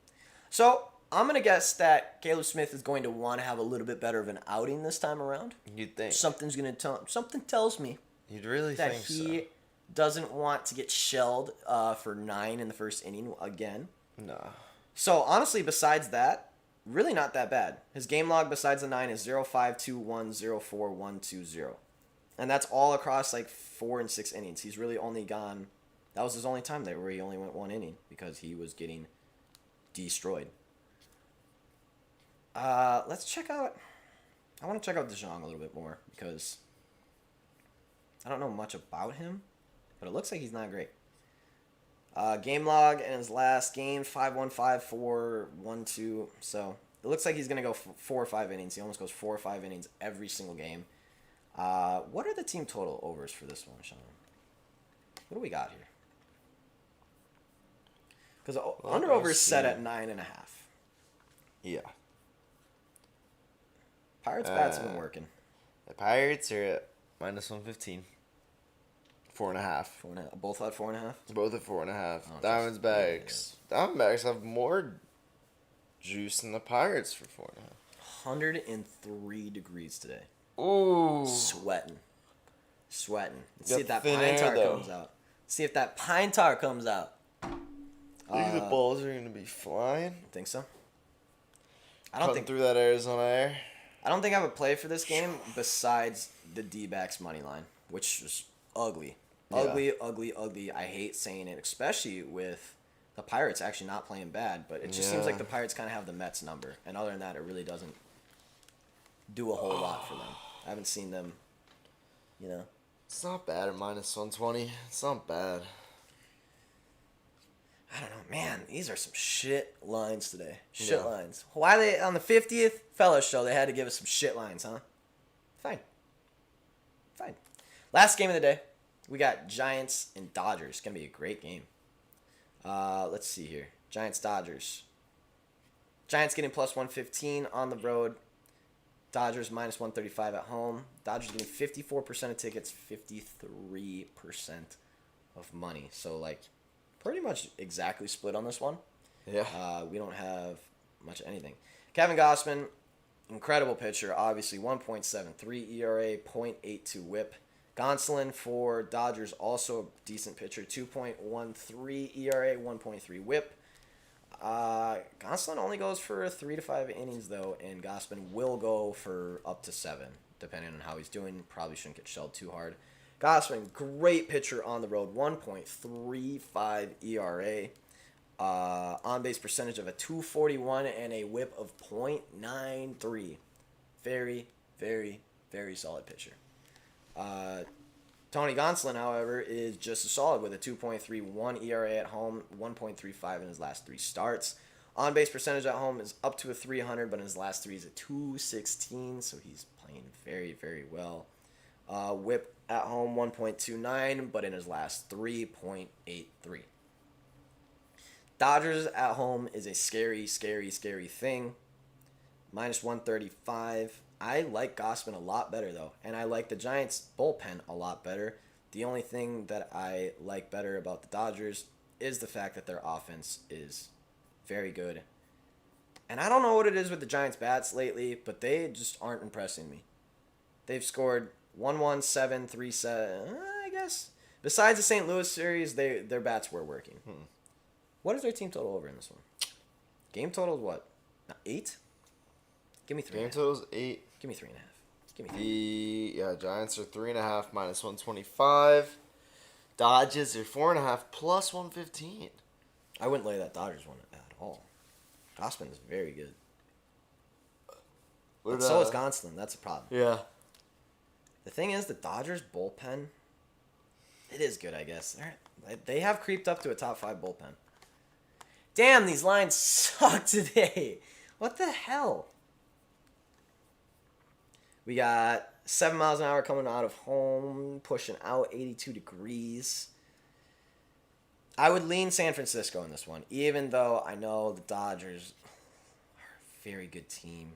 [SPEAKER 2] So I'm gonna guess that Caleb Smith is going to want to have a little bit better of an outing this time around.
[SPEAKER 1] You'd think.
[SPEAKER 2] Something tells me
[SPEAKER 1] You'd really
[SPEAKER 2] that
[SPEAKER 1] think
[SPEAKER 2] he doesn't want to get shelled for 9 in the first inning again.
[SPEAKER 1] No.
[SPEAKER 2] So honestly, besides that, really not that bad. His game log besides the 9 is 0.521, and that's all across like 4 and 6 innings. He's really only gone. That was his only time there where he only went 1 inning because he was getting destroyed. Let's check out. I want to check out DeJong a little bit more because I don't know much about him, but it looks like he's not great. Game log in his last game, 5-1-5, 4-1-2. So it looks like he's going to go 4 or 5 innings. He almost goes 4 or 5 innings every single game. What are the team total overs for this one, Sean? What do we got here? Because
[SPEAKER 1] Let
[SPEAKER 2] under-over
[SPEAKER 1] us
[SPEAKER 2] is set
[SPEAKER 1] see.
[SPEAKER 2] at 9.5.
[SPEAKER 1] Yeah.
[SPEAKER 2] Pirates bats have been working.
[SPEAKER 1] The Pirates are at minus 115. 4.5.
[SPEAKER 2] 4.5. Both at 4.5.
[SPEAKER 1] Both at 4.5.
[SPEAKER 2] I don't trust either of
[SPEAKER 1] Diamondbacks. Diamondbacks have more juice than the Pirates for 4.5.
[SPEAKER 2] 103 degrees today.
[SPEAKER 1] Ooh.
[SPEAKER 2] Sweating. Let's
[SPEAKER 1] Got
[SPEAKER 2] see if that
[SPEAKER 1] thin
[SPEAKER 2] pine
[SPEAKER 1] air,
[SPEAKER 2] tar
[SPEAKER 1] though.
[SPEAKER 2] comes out. See if that pine tar comes out.
[SPEAKER 1] Think the balls are gonna be flying.
[SPEAKER 2] Think so?
[SPEAKER 1] Cutting through that Arizona air.
[SPEAKER 2] I don't think I have a play for this game besides the D-backs money line, which is ugly.
[SPEAKER 1] Yeah.
[SPEAKER 2] Ugly. I hate saying it, especially with the Pirates actually not playing bad, but it just seems like the Pirates kind of have the Mets number. And other than that, it really doesn't do a whole lot for them. I haven't seen them,
[SPEAKER 1] It's not bad at minus 120. It's not bad.
[SPEAKER 2] I don't know, man. These are some shit lines today.
[SPEAKER 1] Yeah.
[SPEAKER 2] Lines. Why they on the 50th Fellow show? They had to give us some shit lines, huh? Fine. Last game of the day, we got Giants and Dodgers. Gonna be a great game. Let's see here. Giants Dodgers. Giants getting plus 115 on the road. Dodgers minus 135 at home. Dodgers getting 54% of tickets, 53% of money. So like, pretty much exactly split on this one.
[SPEAKER 1] Yeah.
[SPEAKER 2] We don't have much of anything. Kevin Gausman, incredible pitcher. Obviously, 1.73 ERA, 0.82 WHIP. Gonsolin for Dodgers, also a decent pitcher. 2.13 ERA, 1.3 WHIP. Gonsolin only goes for 3 to 5 innings, though, and Gausman will go for up to 7, depending on how he's doing. Probably shouldn't get shelled too hard. Gausman, great pitcher on the road, 1.35 ERA. On-base percentage of a 241 and a whip of .93. Very, very, very solid pitcher. Tony Gonsolin, however, is just as solid with a 2.31 ERA at home, 1.35 in his last 3 starts. On-base percentage at home is up to a 300, but in his last 3 is a 216, so he's playing very, very well. Whip at home, 1.29, but in his last 3.83. Dodgers at home is a scary, scary, scary thing. Minus 135. I like Gausman a lot better, though. And I like the Giants' bullpen a lot better. The only thing that I like better about the Dodgers is the fact that their offense is very good. And I don't know what it is with the Giants' bats lately, but they just aren't impressing me. They've scored 1-1, 7, 3, 7, I guess. Besides the St. Louis series, their bats were working. What is their team total over in this one? Game total is what? 8? Give me 3.
[SPEAKER 1] Game total's 8.
[SPEAKER 2] Give me 3.5. Give me 3.
[SPEAKER 1] Giants are 3.5 minus 125. Dodgers are 4.5 plus 115.
[SPEAKER 2] I wouldn't lay that Dodgers one at all. Gausman is very good. But so is Gonsolin. That's a problem.
[SPEAKER 1] Yeah.
[SPEAKER 2] The thing is, the Dodgers bullpen, it is good, I guess. They have creeped up to a top 5 bullpen. Damn, these lines suck today. What the hell? We got 7 miles an hour coming out of home, pushing out 82 degrees. I would lean San Francisco in this one, even though I know the Dodgers are a very good team.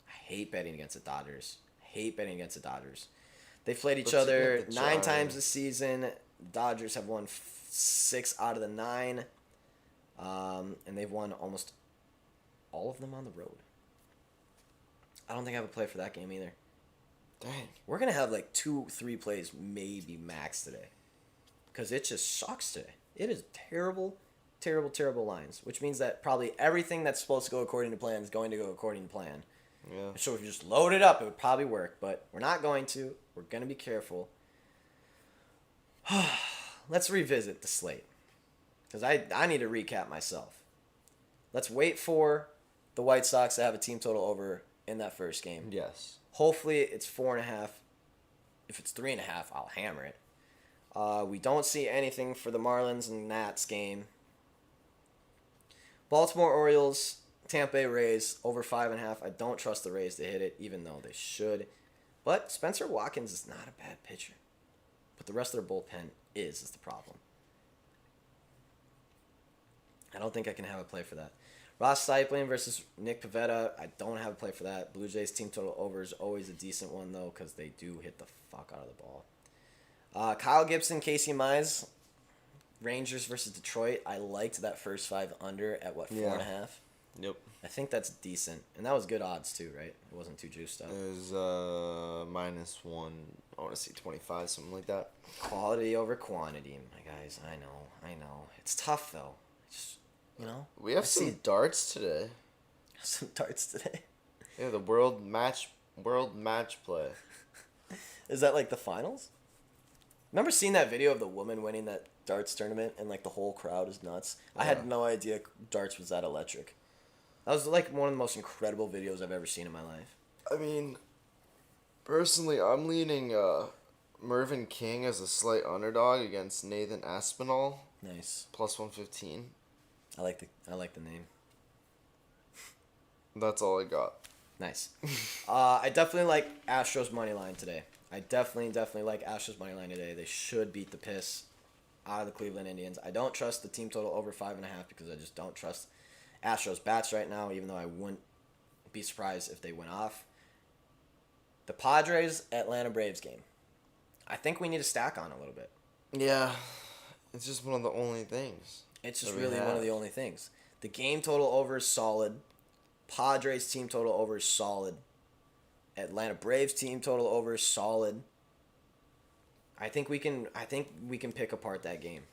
[SPEAKER 2] I hate betting against the Dodgers. They've played each other 9 times this season. The Dodgers have won 6 out of the 9. And they've won almost all of them on the road. I don't think I have a play for that game either.
[SPEAKER 1] Dang.
[SPEAKER 2] We're going to have like 2-3 plays maybe max today. Because it just sucks today. It is terrible, terrible, terrible lines. Which means that probably everything that's supposed to go according to plan is going to go according to plan.
[SPEAKER 1] Yeah.
[SPEAKER 2] So if you just load it up, it would probably work. But we're not going to. We're going to be careful. Let's revisit the slate. Because I need to recap myself. Let's wait for the White Sox to have a team total over in that first game.
[SPEAKER 1] Yes.
[SPEAKER 2] Hopefully it's 4.5. If it's 3.5, I'll hammer it. We don't see anything for the Marlins and Nats game. Baltimore Orioles, Tampa Bay Rays, over 5.5. I don't trust the Rays to hit it, even though they should. But Spencer Watkins is not a bad pitcher. But the rest of their bullpen is the problem. I don't think I can have a play for that. Ross Stipling versus Nick Pivetta. I don't have a play for that. Blue Jays team total over is always a decent one, though, because they do hit the fuck out of the ball. Kyle Gibson, Casey Mize. Rangers versus Detroit. I liked that first 5 under at, what, 4.5?
[SPEAKER 1] Yep.
[SPEAKER 2] I think that's decent. And that was good odds, too, right? It wasn't too juiced up.
[SPEAKER 1] It was -1. I want to see 25, something like that.
[SPEAKER 2] Quality over quantity, my guys. I know. It's tough, though. Just,
[SPEAKER 1] We have some darts today.
[SPEAKER 2] some darts today.
[SPEAKER 1] Yeah, the world match play.
[SPEAKER 2] Is that like the finals? Remember seeing that video of the woman winning that darts tournament and like the whole crowd is nuts? I had no idea darts was that electric. That was like one of the most incredible videos I've ever seen in my life.
[SPEAKER 1] I mean, personally, I'm leaning Mervyn King as a slight underdog against Nathan Aspinall.
[SPEAKER 2] Nice.
[SPEAKER 1] +115.
[SPEAKER 2] I like the name.
[SPEAKER 1] That's all I got.
[SPEAKER 2] Nice. I definitely like Astros money line today. I definitely like Astros money line today. They should beat the piss out of the Cleveland Indians. I don't trust the team total over 5.5 because I just don't trust Astros bats right now, even though I wouldn't be surprised if they went off. The Padres Atlanta Braves game. I think we need to stack on a little bit.
[SPEAKER 1] Yeah, it's just one of the only things.
[SPEAKER 2] It's just really one of the only things. The game total over is solid. Padres team total over is solid. Atlanta Braves team total over is solid. I think we can pick apart that game.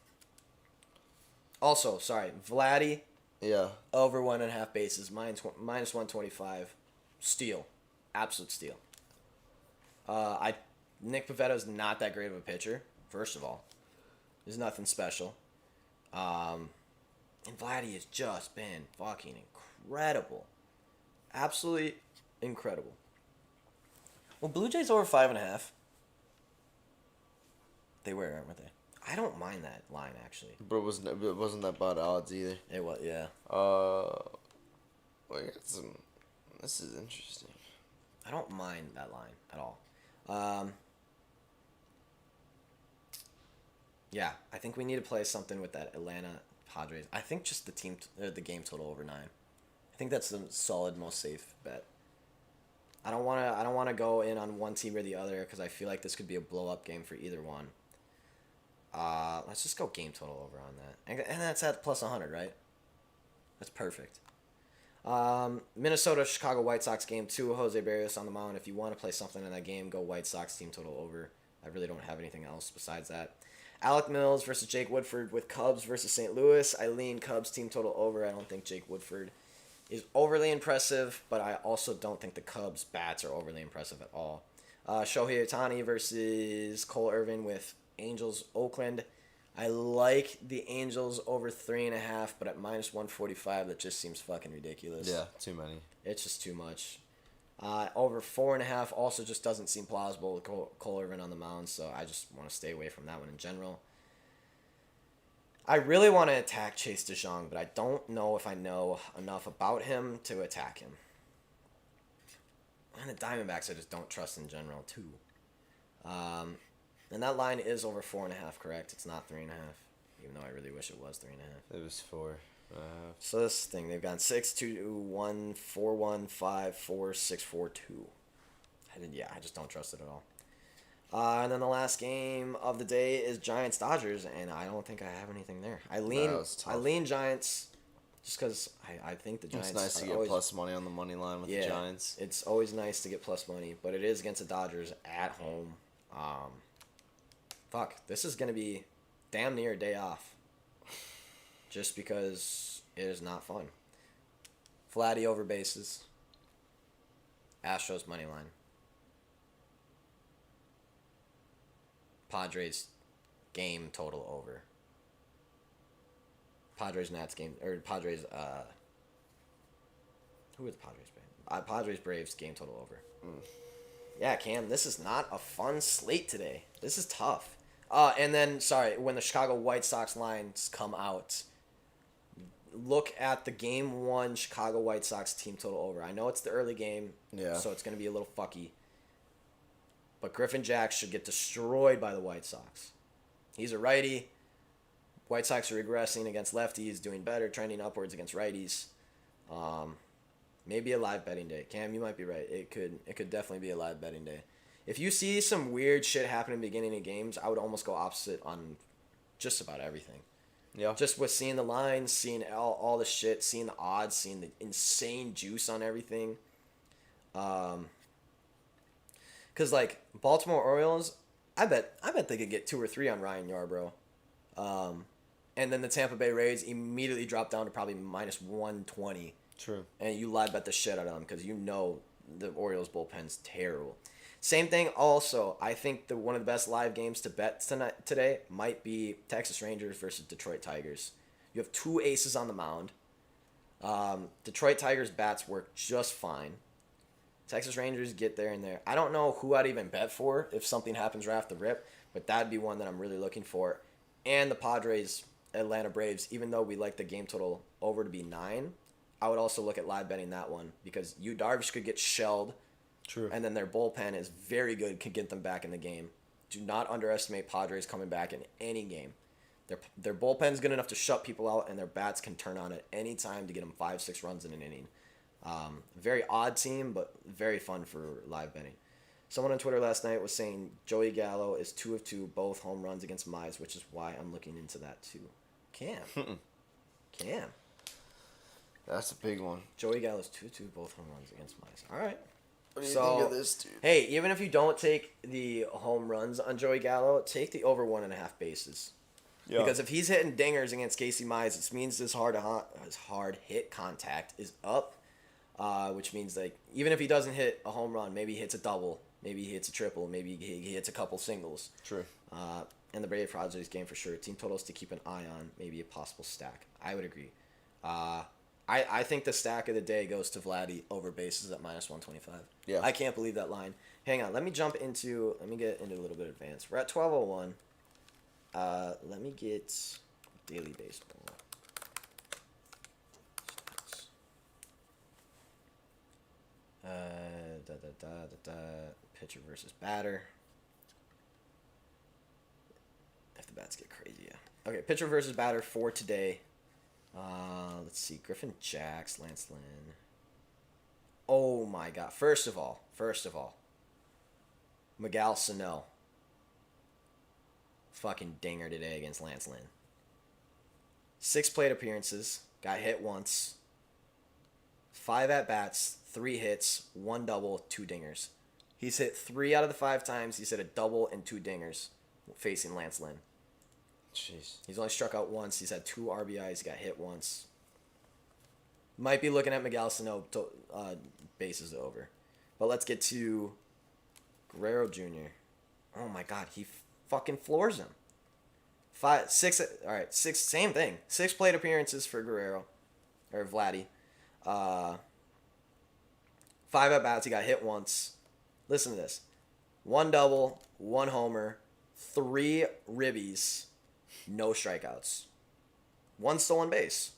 [SPEAKER 2] Also, sorry, Vladdy.
[SPEAKER 1] Yeah.
[SPEAKER 2] Over 1.5 bases, -125. Steal. Absolute steal. Nick Pavetta's not that great of a pitcher, first of all. There's nothing special. And Vladdy has just been fucking incredible. Absolutely incredible. Well, Blue Jays over 5.5. They were, weren't they? I don't mind that line, actually.
[SPEAKER 1] But it wasn't that bad odds either.
[SPEAKER 2] It was, yeah.
[SPEAKER 1] We got some. This is interesting.
[SPEAKER 2] I don't mind that line at all. Yeah, I think we need to play something with that Atlanta Padres. I think just the game total over 9. I think that's the solid, most safe bet. I don't want to go in on one team or the other because I feel like this could be a blow up game for either one. Let's just go game total over on that, and that's at +100, right? That's perfect. Minnesota Chicago White Sox game 2. Jose Barrios on the mound. If you want to play something in that game, go White Sox team total over. I really don't have anything else besides that. Alec Mills versus Jake Woodford with Cubs versus St. Louis. I lean Cubs team total over. I don't think Jake Woodford is overly impressive, but I also don't think the Cubs bats are overly impressive at all. Shohei Ohtani versus Cole Irvin with Angels Oakland. I like the Angels over 3.5, but at -145, that just seems fucking ridiculous.
[SPEAKER 1] Yeah, too many.
[SPEAKER 2] It's just too much. Over 4.5 also just doesn't seem plausible with Cole Irvin on the mound, so I just want to stay away from that one in general. I really want to attack Chase DeJong, but I don't know if I know enough about him to attack him. And the Diamondbacks I just don't trust in general, too. And that line is over 4.5, correct? It's not 3.5, even though I really wish it was 3.5.
[SPEAKER 1] It was 4.
[SPEAKER 2] So this thing, they've gone 6-2-1, 4-1, 5-4, 6-4-2. I just don't trust it at all. And then the last game of the day is Giants Dodgers, and I don't think I have anything there. I lean Giants just because I think the Giants.
[SPEAKER 1] It's nice to get plus money on the money line with the Giants.
[SPEAKER 2] It's always nice to get plus money, but it is against the Dodgers at home. This is gonna be damn near a day off. Just because it is not fun. Vladdy over bases. Astros money line. Padres game total over. Padres Nats game or Padres who are the Padres Braves? Padres Braves game total over. Yeah, Cam, this is not a fun slate today. This is tough. And then when the Chicago White Sox lines come out, look at the game 1 Chicago White Sox team total over. I know it's the early game, so it's going to be a little fucky. But Griffin Jax should get destroyed by the White Sox. He's a righty. White Sox are regressing against lefties, doing better, trending upwards against righties. Maybe a live betting day. Cam, you might be right. It could definitely be a live betting day. If you see some weird shit happen in the beginning of games, I would almost go opposite on just about everything.
[SPEAKER 1] Yeah.
[SPEAKER 2] Just with seeing the lines, seeing all the shit, seeing the odds, seeing the insane juice on everything. Because like Baltimore Orioles, I bet they could get 2 or 3 on Ryan Yarbrough. And then the Tampa Bay Rays immediately drop down to probably minus 120.
[SPEAKER 1] True.
[SPEAKER 2] And you live bet the shit out of them because you know the Orioles bullpen's terrible. Same thing also, I think one of the best live games to bet today might be Texas Rangers versus Detroit Tigers. You have 2 aces on the mound. Detroit Tigers bats work just fine. Texas Rangers get there and there. I don't know who I'd even bet for if something happens right off the rip, but that'd be one that I'm really looking for. And the Padres, Atlanta Braves, even though we like the game total over to be 9, I would also look at live betting that one because Darvish could get shelled.
[SPEAKER 1] True.
[SPEAKER 2] And then their bullpen is very good, can get them back in the game. Do not underestimate Padres coming back in any game. Their bullpen's good enough to shut people out, and their bats can turn on at any time to get them 5-6 runs in an inning. Very odd team, but very fun for live betting. Someone on Twitter last night was saying Joey Gallo is 2 of 2, both home runs against Mize, which is why I'm looking into that too. Cam.
[SPEAKER 1] That's a big one.
[SPEAKER 2] Joey Gallo's 2 of 2, both home runs against Mize. All right.
[SPEAKER 1] What do you think of this, dude?
[SPEAKER 2] Hey, even if you don't take the home runs on Joey Gallo, take the over 1.5 bases. Yeah. Because if he's hitting dingers against Casey Mize, it means his hard hit contact is up, which means like even if he doesn't hit a home run, maybe he hits a double, maybe he hits a triple, maybe he hits a couple singles.
[SPEAKER 1] True.
[SPEAKER 2] And the Brave Padres game for sure. Team totals to keep an eye on, maybe a possible stack. I would agree. I think the stack of the day goes to Vladdy over bases at minus 125.
[SPEAKER 1] Yeah.
[SPEAKER 2] I can't believe that line. Hang on. Let me get into a little bit advanced. We're at 12:01. Let me get daily baseball. Pitcher versus batter. If the bats get crazy, yeah. Okay, pitcher versus batter for today. Let's see. Griffin Jacks, Lance Lynn. Oh my god. First of all. Miguel Sano. Fucking dinger today against Lance Lynn. 6 plate appearances. Got hit once. 5 at-bats. 3 hits. 1 double. 2 dingers. He's hit 3 out of the 5 times. He's hit a double and 2 dingers facing Lance Lynn.
[SPEAKER 1] Jeez.
[SPEAKER 2] He's only struck out once. He's had 2 RBIs. He got hit once. Might be looking at Miguel Sano bases over. But let's get to Guerrero Jr. Oh my god, he fucking floors him. 6, same thing. 6 plate appearances for Guerrero. Or Vladdy. 5 at-bats. He got hit once. Listen to this. 1 double, 1 homer, 3 ribbies, no strikeouts. 1 stolen base.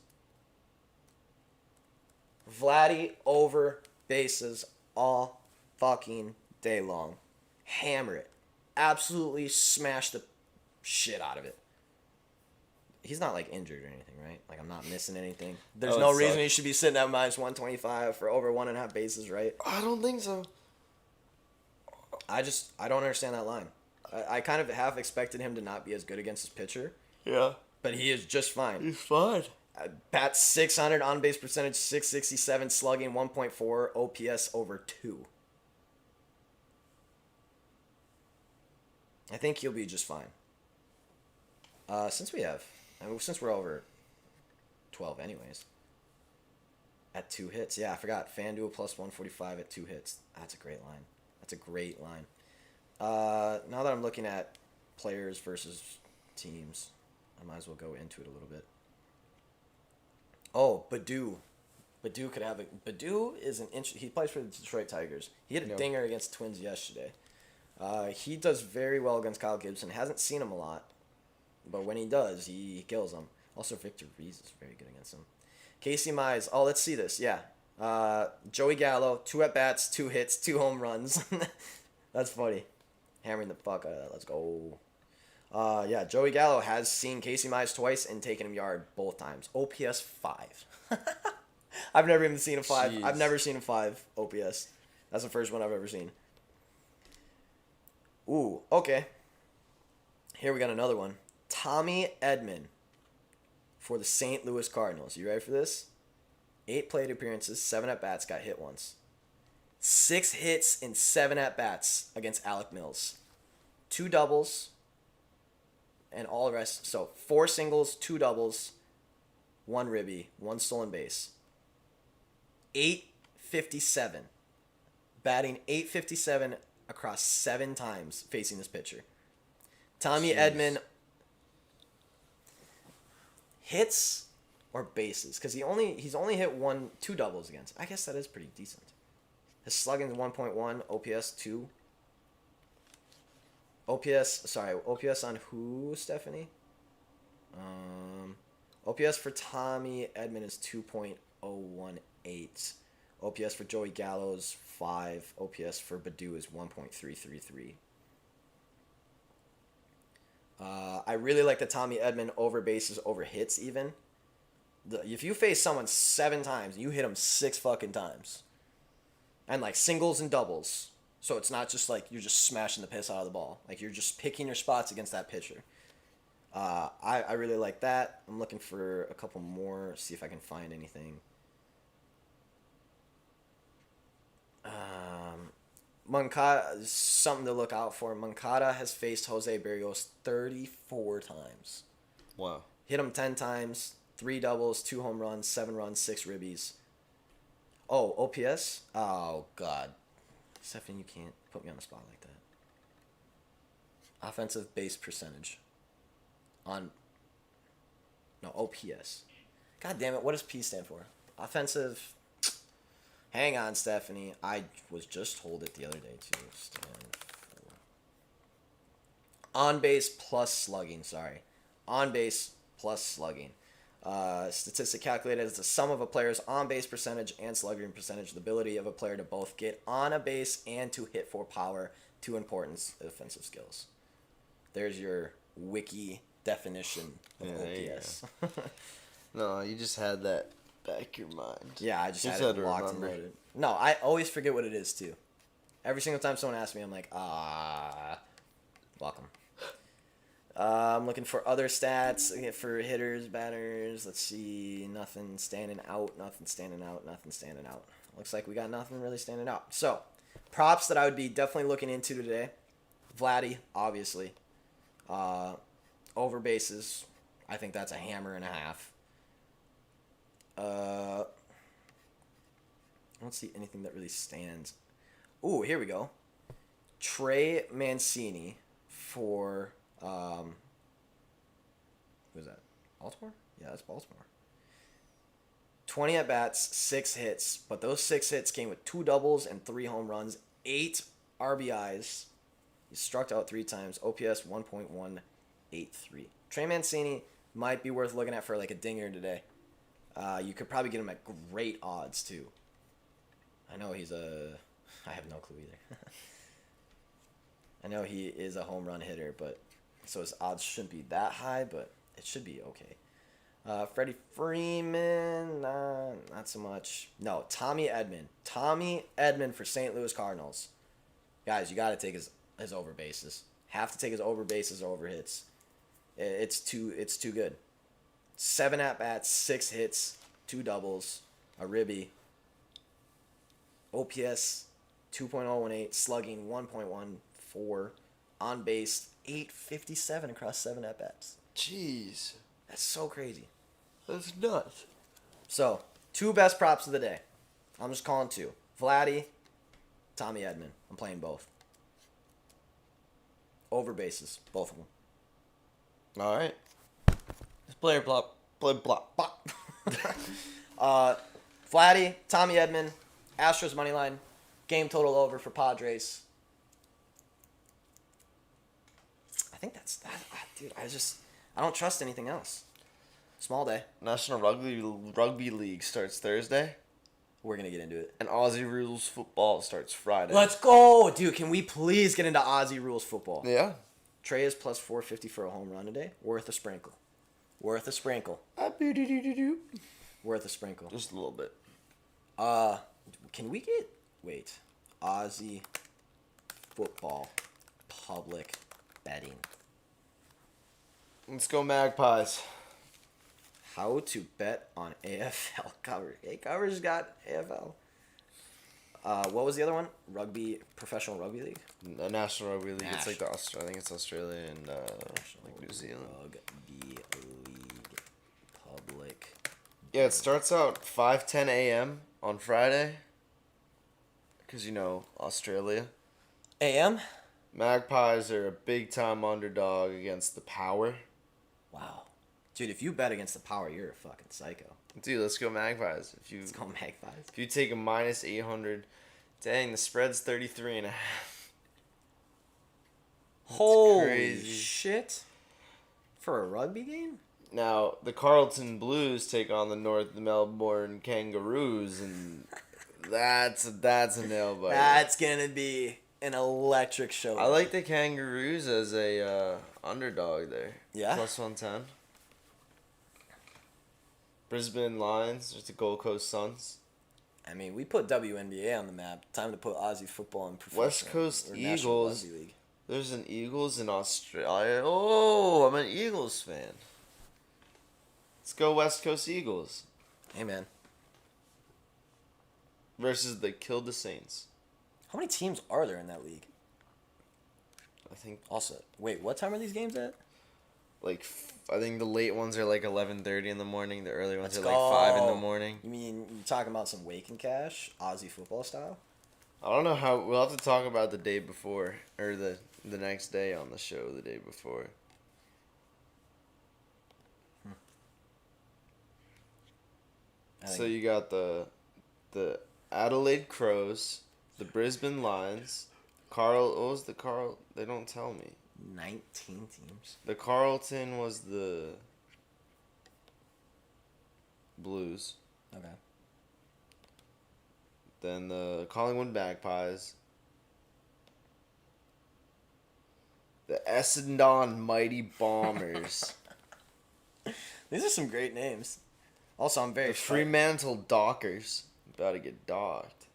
[SPEAKER 2] Vladdy over bases all fucking day long. Hammer it. Absolutely smash the shit out of it. He's not like injured or anything, right? Like I'm not missing anything. There's no reason he should be sitting at minus 125 for over 1.5 bases, right?
[SPEAKER 1] I don't think so.
[SPEAKER 2] I don't understand that line. I kind of half expected him to not be as good against his pitcher.
[SPEAKER 1] Yeah.
[SPEAKER 2] But he is just fine.
[SPEAKER 1] He's fine.
[SPEAKER 2] Bat 600, on base percentage 667, slugging 1.4, OPS over 2. I think he'll be just fine. Since we're over 12 anyways. At 2 hits. Yeah, I forgot. FanDuel plus 145 at 2 hits. That's a great line. That's a great line. Now that I'm looking at players versus teams, I might as well go into it a little bit. Oh, Badu. Badu is he plays for the Detroit Tigers. He hit a dinger against the Twins yesterday. He does very well against Kyle Gibson. Hasn't seen him a lot, but when he does, he kills him. Also, Victor Reese is very good against him. Casey Mize. Oh, let's see this. Yeah. Joey Gallo, 2 at-bats, 2 hits, 2 home runs. That's funny. Hammering the fuck out of that. Let's go. Yeah, Joey Gallo has seen Casey Mize twice and taken him yard both times. OPS 5. I've never even seen a 5. I've
[SPEAKER 1] Jeez.
[SPEAKER 2] never seen a 5 OPS. That's the first one I've ever seen. Ooh, okay. Here we got another one. Tommy Edman for the St. Louis Cardinals. You ready for this? 8 plate appearances, 7 at-bats, got hit once. 6 hits in 7 at-bats against Alec Mills. 2 doubles, and all the rest. So 4 singles, 2 doubles, 1 ribby, 1 stolen base. 857. Batting 857 across 7 times facing this pitcher. Tommy Edman hits or bases, because he's only hit 2 doubles against. I guess that is pretty decent. His slugging is 1.1, OPS 2. OPS on who, Stephanie? OPS for Tommy Edman is 2.018. OPS for Joey Gallo is 5. OPS for Badu is 1.333. I really like the Tommy Edman over bases, over hits even. If you face someone 7 times, you hit them 6 fucking times. And like singles and doubles. So it's not just like you're just smashing the piss out of the ball. Like you're just picking your spots against that pitcher. I really like that. I'm looking for a couple more, see if I can find anything. Moncada is something to look out for. Moncada has faced Jose Berrios 34 times.
[SPEAKER 1] Wow.
[SPEAKER 2] Hit him 10 times, 3 doubles, 2 home runs, 7 runs, 6 ribbies. Oh, OPS? Oh, God. Stephanie, you can't put me on the spot like that. Offensive base percentage. No, OPS. God damn it, what does P stand for? Offensive... Hang on, Stephanie. I was just told it the other day, too. Stand for... On base plus slugging, sorry. On base plus slugging. Statistic calculated as the sum of a player's on-base percentage and slugging percentage, the ability of a player to both get on a base and to hit for power, 2 important offensive skills. There's your wiki definition of OPS.
[SPEAKER 1] No, you just had that back your mind.
[SPEAKER 2] Yeah, I just had
[SPEAKER 1] had
[SPEAKER 2] it
[SPEAKER 1] to
[SPEAKER 2] locked and
[SPEAKER 1] remember.
[SPEAKER 2] loaded. No, I always forget what it is, too. Every single time someone asks me, I'm like, welcome. I'm looking for other stats for hitters, batters. Let's see. Nothing standing out. Looks like we got nothing really standing out. So, props that I would be definitely looking into today. Vladdy, obviously. Over bases. I think that's a hammer and a half. I don't see anything that really stands. Ooh, here we go. Trey Mancini for... who's that? Baltimore? Yeah, that's Baltimore. 20 at-bats, 6 hits, but those 6 hits came with 2 doubles and 3 home runs, 8 RBIs. He struck out 3 times. OPS 1.183. Trey Mancini might be worth looking at for like a dinger today. You could probably get him at great odds, too. I know he's a... I have no clue either. I know he is a home run hitter, but... So his odds shouldn't be that high, but it should be okay. Freddie Freeman, not so much. No, Tommy Edman. Tommy Edman for St. Louis Cardinals. Guys, you got to take his over bases. Have to take his over bases or over hits. It's too good. 7 at-bats, 6 hits, 2 doubles, a ribby. OPS 2.018, slugging 1.14, on base 857 across 7 at-bats.
[SPEAKER 1] Jeez.
[SPEAKER 2] That's so crazy.
[SPEAKER 1] That's nuts.
[SPEAKER 2] So, 2 best props of the day. I'm just calling 2. Vladdy, Tommy Edman. I'm playing both. Over bases, both of them.
[SPEAKER 1] All right. Player plop. Play plop. Plop.
[SPEAKER 2] Vladdy, Tommy Edman, Astros money line, game total over for Padres. I think that's that. Dude, I don't trust anything else. Small day.
[SPEAKER 1] National Rugby League starts Thursday,
[SPEAKER 2] We're going to get into it.
[SPEAKER 1] and Aussie Rules football starts Friday.
[SPEAKER 2] Let's go! Dude, can we please get into Aussie rules football?
[SPEAKER 1] Yeah.
[SPEAKER 2] Trey is plus 450 for a home run today. Worth a sprinkle. Worth a sprinkle. Worth a sprinkle.
[SPEAKER 1] Just a little bit.
[SPEAKER 2] Can we get Aussie football public betting?
[SPEAKER 1] Let's go Magpies.
[SPEAKER 2] How to bet on AFL coverage. Hey, coverage got AFL. What was the other one? Professional rugby league.
[SPEAKER 1] National Rugby League. It's
[SPEAKER 2] Nash.
[SPEAKER 1] like I think it's Australia and like New Zealand.
[SPEAKER 2] Rugby league public.
[SPEAKER 1] Yeah, it starts out 5:10 a.m. on Friday. Cause Australia.
[SPEAKER 2] AM.
[SPEAKER 1] Magpies are a big time underdog against the Power.
[SPEAKER 2] Wow, dude, if you bet against the Power, you're a fucking psycho.
[SPEAKER 1] Dude, let's go Magpies.
[SPEAKER 2] Let's go Magpies.
[SPEAKER 1] If you take a minus 800, dang, the spread's 33.5.
[SPEAKER 2] Holy
[SPEAKER 1] crazy.
[SPEAKER 2] shit! For a rugby game?
[SPEAKER 1] Now, the Carlton Blues take on the North Melbourne Kangaroos, and that's a nail biter.
[SPEAKER 2] That's gonna be an electric show.
[SPEAKER 1] I like the Kangaroos as a underdog there.
[SPEAKER 2] Yeah?
[SPEAKER 1] Plus 110. Brisbane Lions, there's the Gold Coast Suns.
[SPEAKER 2] I mean, we put WNBA on the map. Time to put Aussie football in professional.
[SPEAKER 1] West Coast
[SPEAKER 2] or National
[SPEAKER 1] Eagles.
[SPEAKER 2] Rugby League.
[SPEAKER 1] There's an Eagles in Australia. Oh, I'm an Eagles fan. Let's go West Coast Eagles
[SPEAKER 2] Hey, man.
[SPEAKER 1] versus the Kill the Saints.
[SPEAKER 2] How many teams are there in that league?
[SPEAKER 1] I think
[SPEAKER 2] Also, wait, what time are these games at?
[SPEAKER 1] I think the late ones are like 11:30 in the morning. The early ones
[SPEAKER 2] Let's
[SPEAKER 1] are like 5 in the
[SPEAKER 2] go.
[SPEAKER 1] morning.
[SPEAKER 2] You mean you talking about some wake and cash, Aussie football style?
[SPEAKER 1] I don't know how. We'll have to talk about the day before or the next day on the show. The day before. So you got the Adelaide Crows, the Brisbane Lions, what was the Carl? They don't tell me.
[SPEAKER 2] 19 teams.
[SPEAKER 1] The Carlton was the Blues.
[SPEAKER 2] Okay.
[SPEAKER 1] Then the Collingwood Magpies. The Essendon Mighty Bombers.
[SPEAKER 2] These are some great names. Also, I'm very
[SPEAKER 1] The Fremantle Dockers. About to get docked.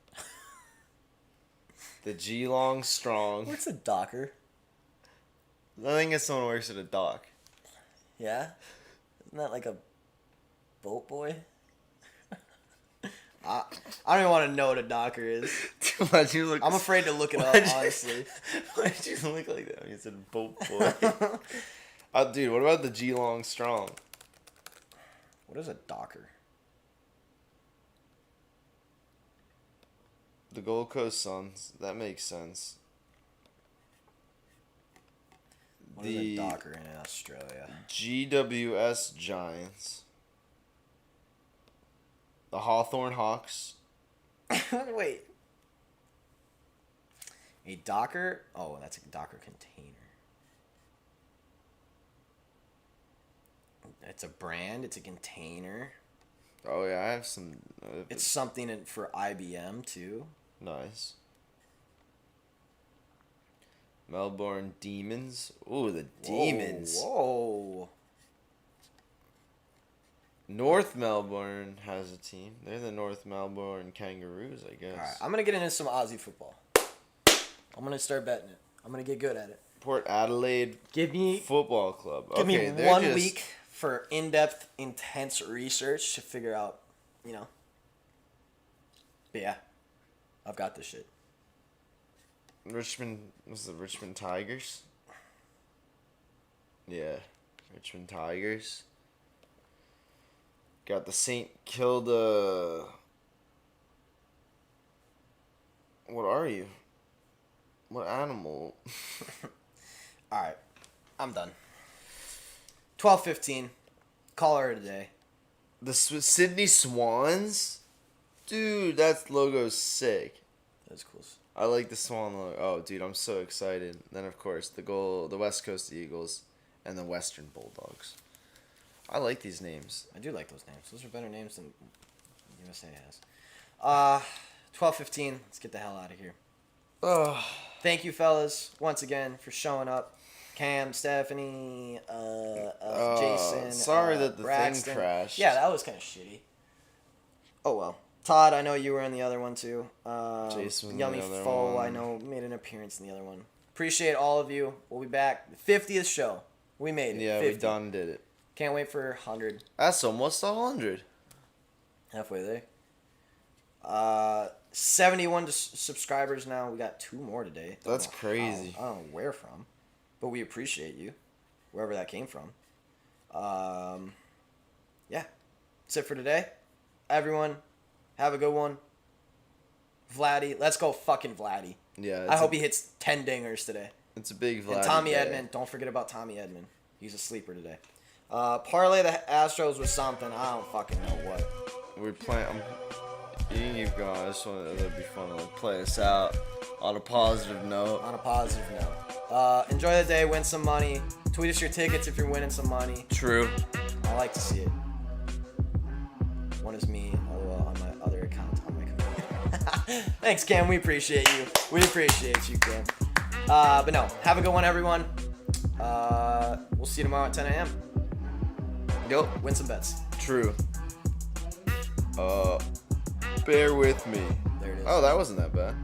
[SPEAKER 1] The Geelong Strong.
[SPEAKER 2] What's a docker?
[SPEAKER 1] I think it's someone who works at a dock.
[SPEAKER 2] Yeah? Isn't that like a boat boy? I don't even want to know what a docker is.
[SPEAKER 1] Why'd you look?
[SPEAKER 2] I'm afraid to look it up, honestly.
[SPEAKER 1] Why'd you look like that? You said boat boy. Dude, what about the Geelong Strong?
[SPEAKER 2] What is a docker?
[SPEAKER 1] The Gold Coast Suns. That makes sense.
[SPEAKER 2] What is a docker in Australia?
[SPEAKER 1] GWS Giants. The Hawthorn Hawks.
[SPEAKER 2] Wait. A docker? Oh, that's a docker container. It's a brand. It's a container.
[SPEAKER 1] Oh yeah, I have some.
[SPEAKER 2] It's something for IBM too.
[SPEAKER 1] Nice. Melbourne Demons. Ooh, the Demons.
[SPEAKER 2] Whoa.
[SPEAKER 1] North Melbourne has a team. They're the North Melbourne Kangaroos, I guess.
[SPEAKER 2] All right, I'm gonna get into some Aussie football. I'm gonna start betting it. I'm gonna get good at it.
[SPEAKER 1] Port Adelaide
[SPEAKER 2] Give me
[SPEAKER 1] Football Club.
[SPEAKER 2] Give
[SPEAKER 1] Okay,
[SPEAKER 2] me
[SPEAKER 1] they're
[SPEAKER 2] 1
[SPEAKER 1] just-
[SPEAKER 2] week for in-depth, intense research to figure out, But yeah, I've got this shit.
[SPEAKER 1] Richmond was the Richmond Tigers. Yeah, Richmond Tigers. Got the St. Kilda. What are you? What animal?
[SPEAKER 2] All right, I'm done. 12:15. Call her today.
[SPEAKER 1] The Sydney Swans? Dude, that logo's sick.
[SPEAKER 2] That's cool.
[SPEAKER 1] I like the Swan logo. Oh, dude, I'm so excited. Then, of course, the West Coast Eagles and the Western Bulldogs. I like these names.
[SPEAKER 2] I do like those names. Those are better names than USA has. 12:15. Let's get the hell out of here.
[SPEAKER 1] Oh,
[SPEAKER 2] Thank you, fellas, once again for showing up. Cam, Stephanie, Jason.
[SPEAKER 1] Sorry that the
[SPEAKER 2] Braxton.
[SPEAKER 1] thing crashed.
[SPEAKER 2] Yeah, that was kind of shitty. Oh well. Todd, I know you were in the other one too.
[SPEAKER 1] Jason was in
[SPEAKER 2] Yummy
[SPEAKER 1] the other
[SPEAKER 2] Foe,
[SPEAKER 1] one.
[SPEAKER 2] I know, made an appearance in the other one. Appreciate all of you. We'll be back. 50th show. We made it.
[SPEAKER 1] Yeah,
[SPEAKER 2] 50.
[SPEAKER 1] we done did it.
[SPEAKER 2] Can't wait for 100.
[SPEAKER 1] That's almost 100.
[SPEAKER 2] Halfway there. 71 subscribers now. We got 2 more today.
[SPEAKER 1] That's crazy.
[SPEAKER 2] I don't know where from, but we appreciate you, wherever that came from. Yeah, that's it for today. Everyone, have a good one. Vladdy, let's go fucking Vladdy.
[SPEAKER 1] Yeah.
[SPEAKER 2] I hope he hits 10 dingers today.
[SPEAKER 1] It's a big Vlad.
[SPEAKER 2] And Tommy
[SPEAKER 1] day.
[SPEAKER 2] Edmond, don't forget about Tommy Edmond. He's a sleeper today. Parlay the Astros with something. I don't fucking know what.
[SPEAKER 1] We're playing. You can keep going. I just want it'd be fun to like, play us out on a positive note.
[SPEAKER 2] On a positive note. Enjoy the day, win some money. Tweet us your tickets if you're winning some money.
[SPEAKER 1] True.
[SPEAKER 2] I like to see it. One is me, on my other account on my computer. Thanks, Cam. We appreciate you. We appreciate you, Cam. But no, have a good one, everyone. We'll see you tomorrow at 10 a.m. Go win some bets.
[SPEAKER 1] True. Bear with me.
[SPEAKER 2] There it is.
[SPEAKER 1] Oh, that wasn't that bad.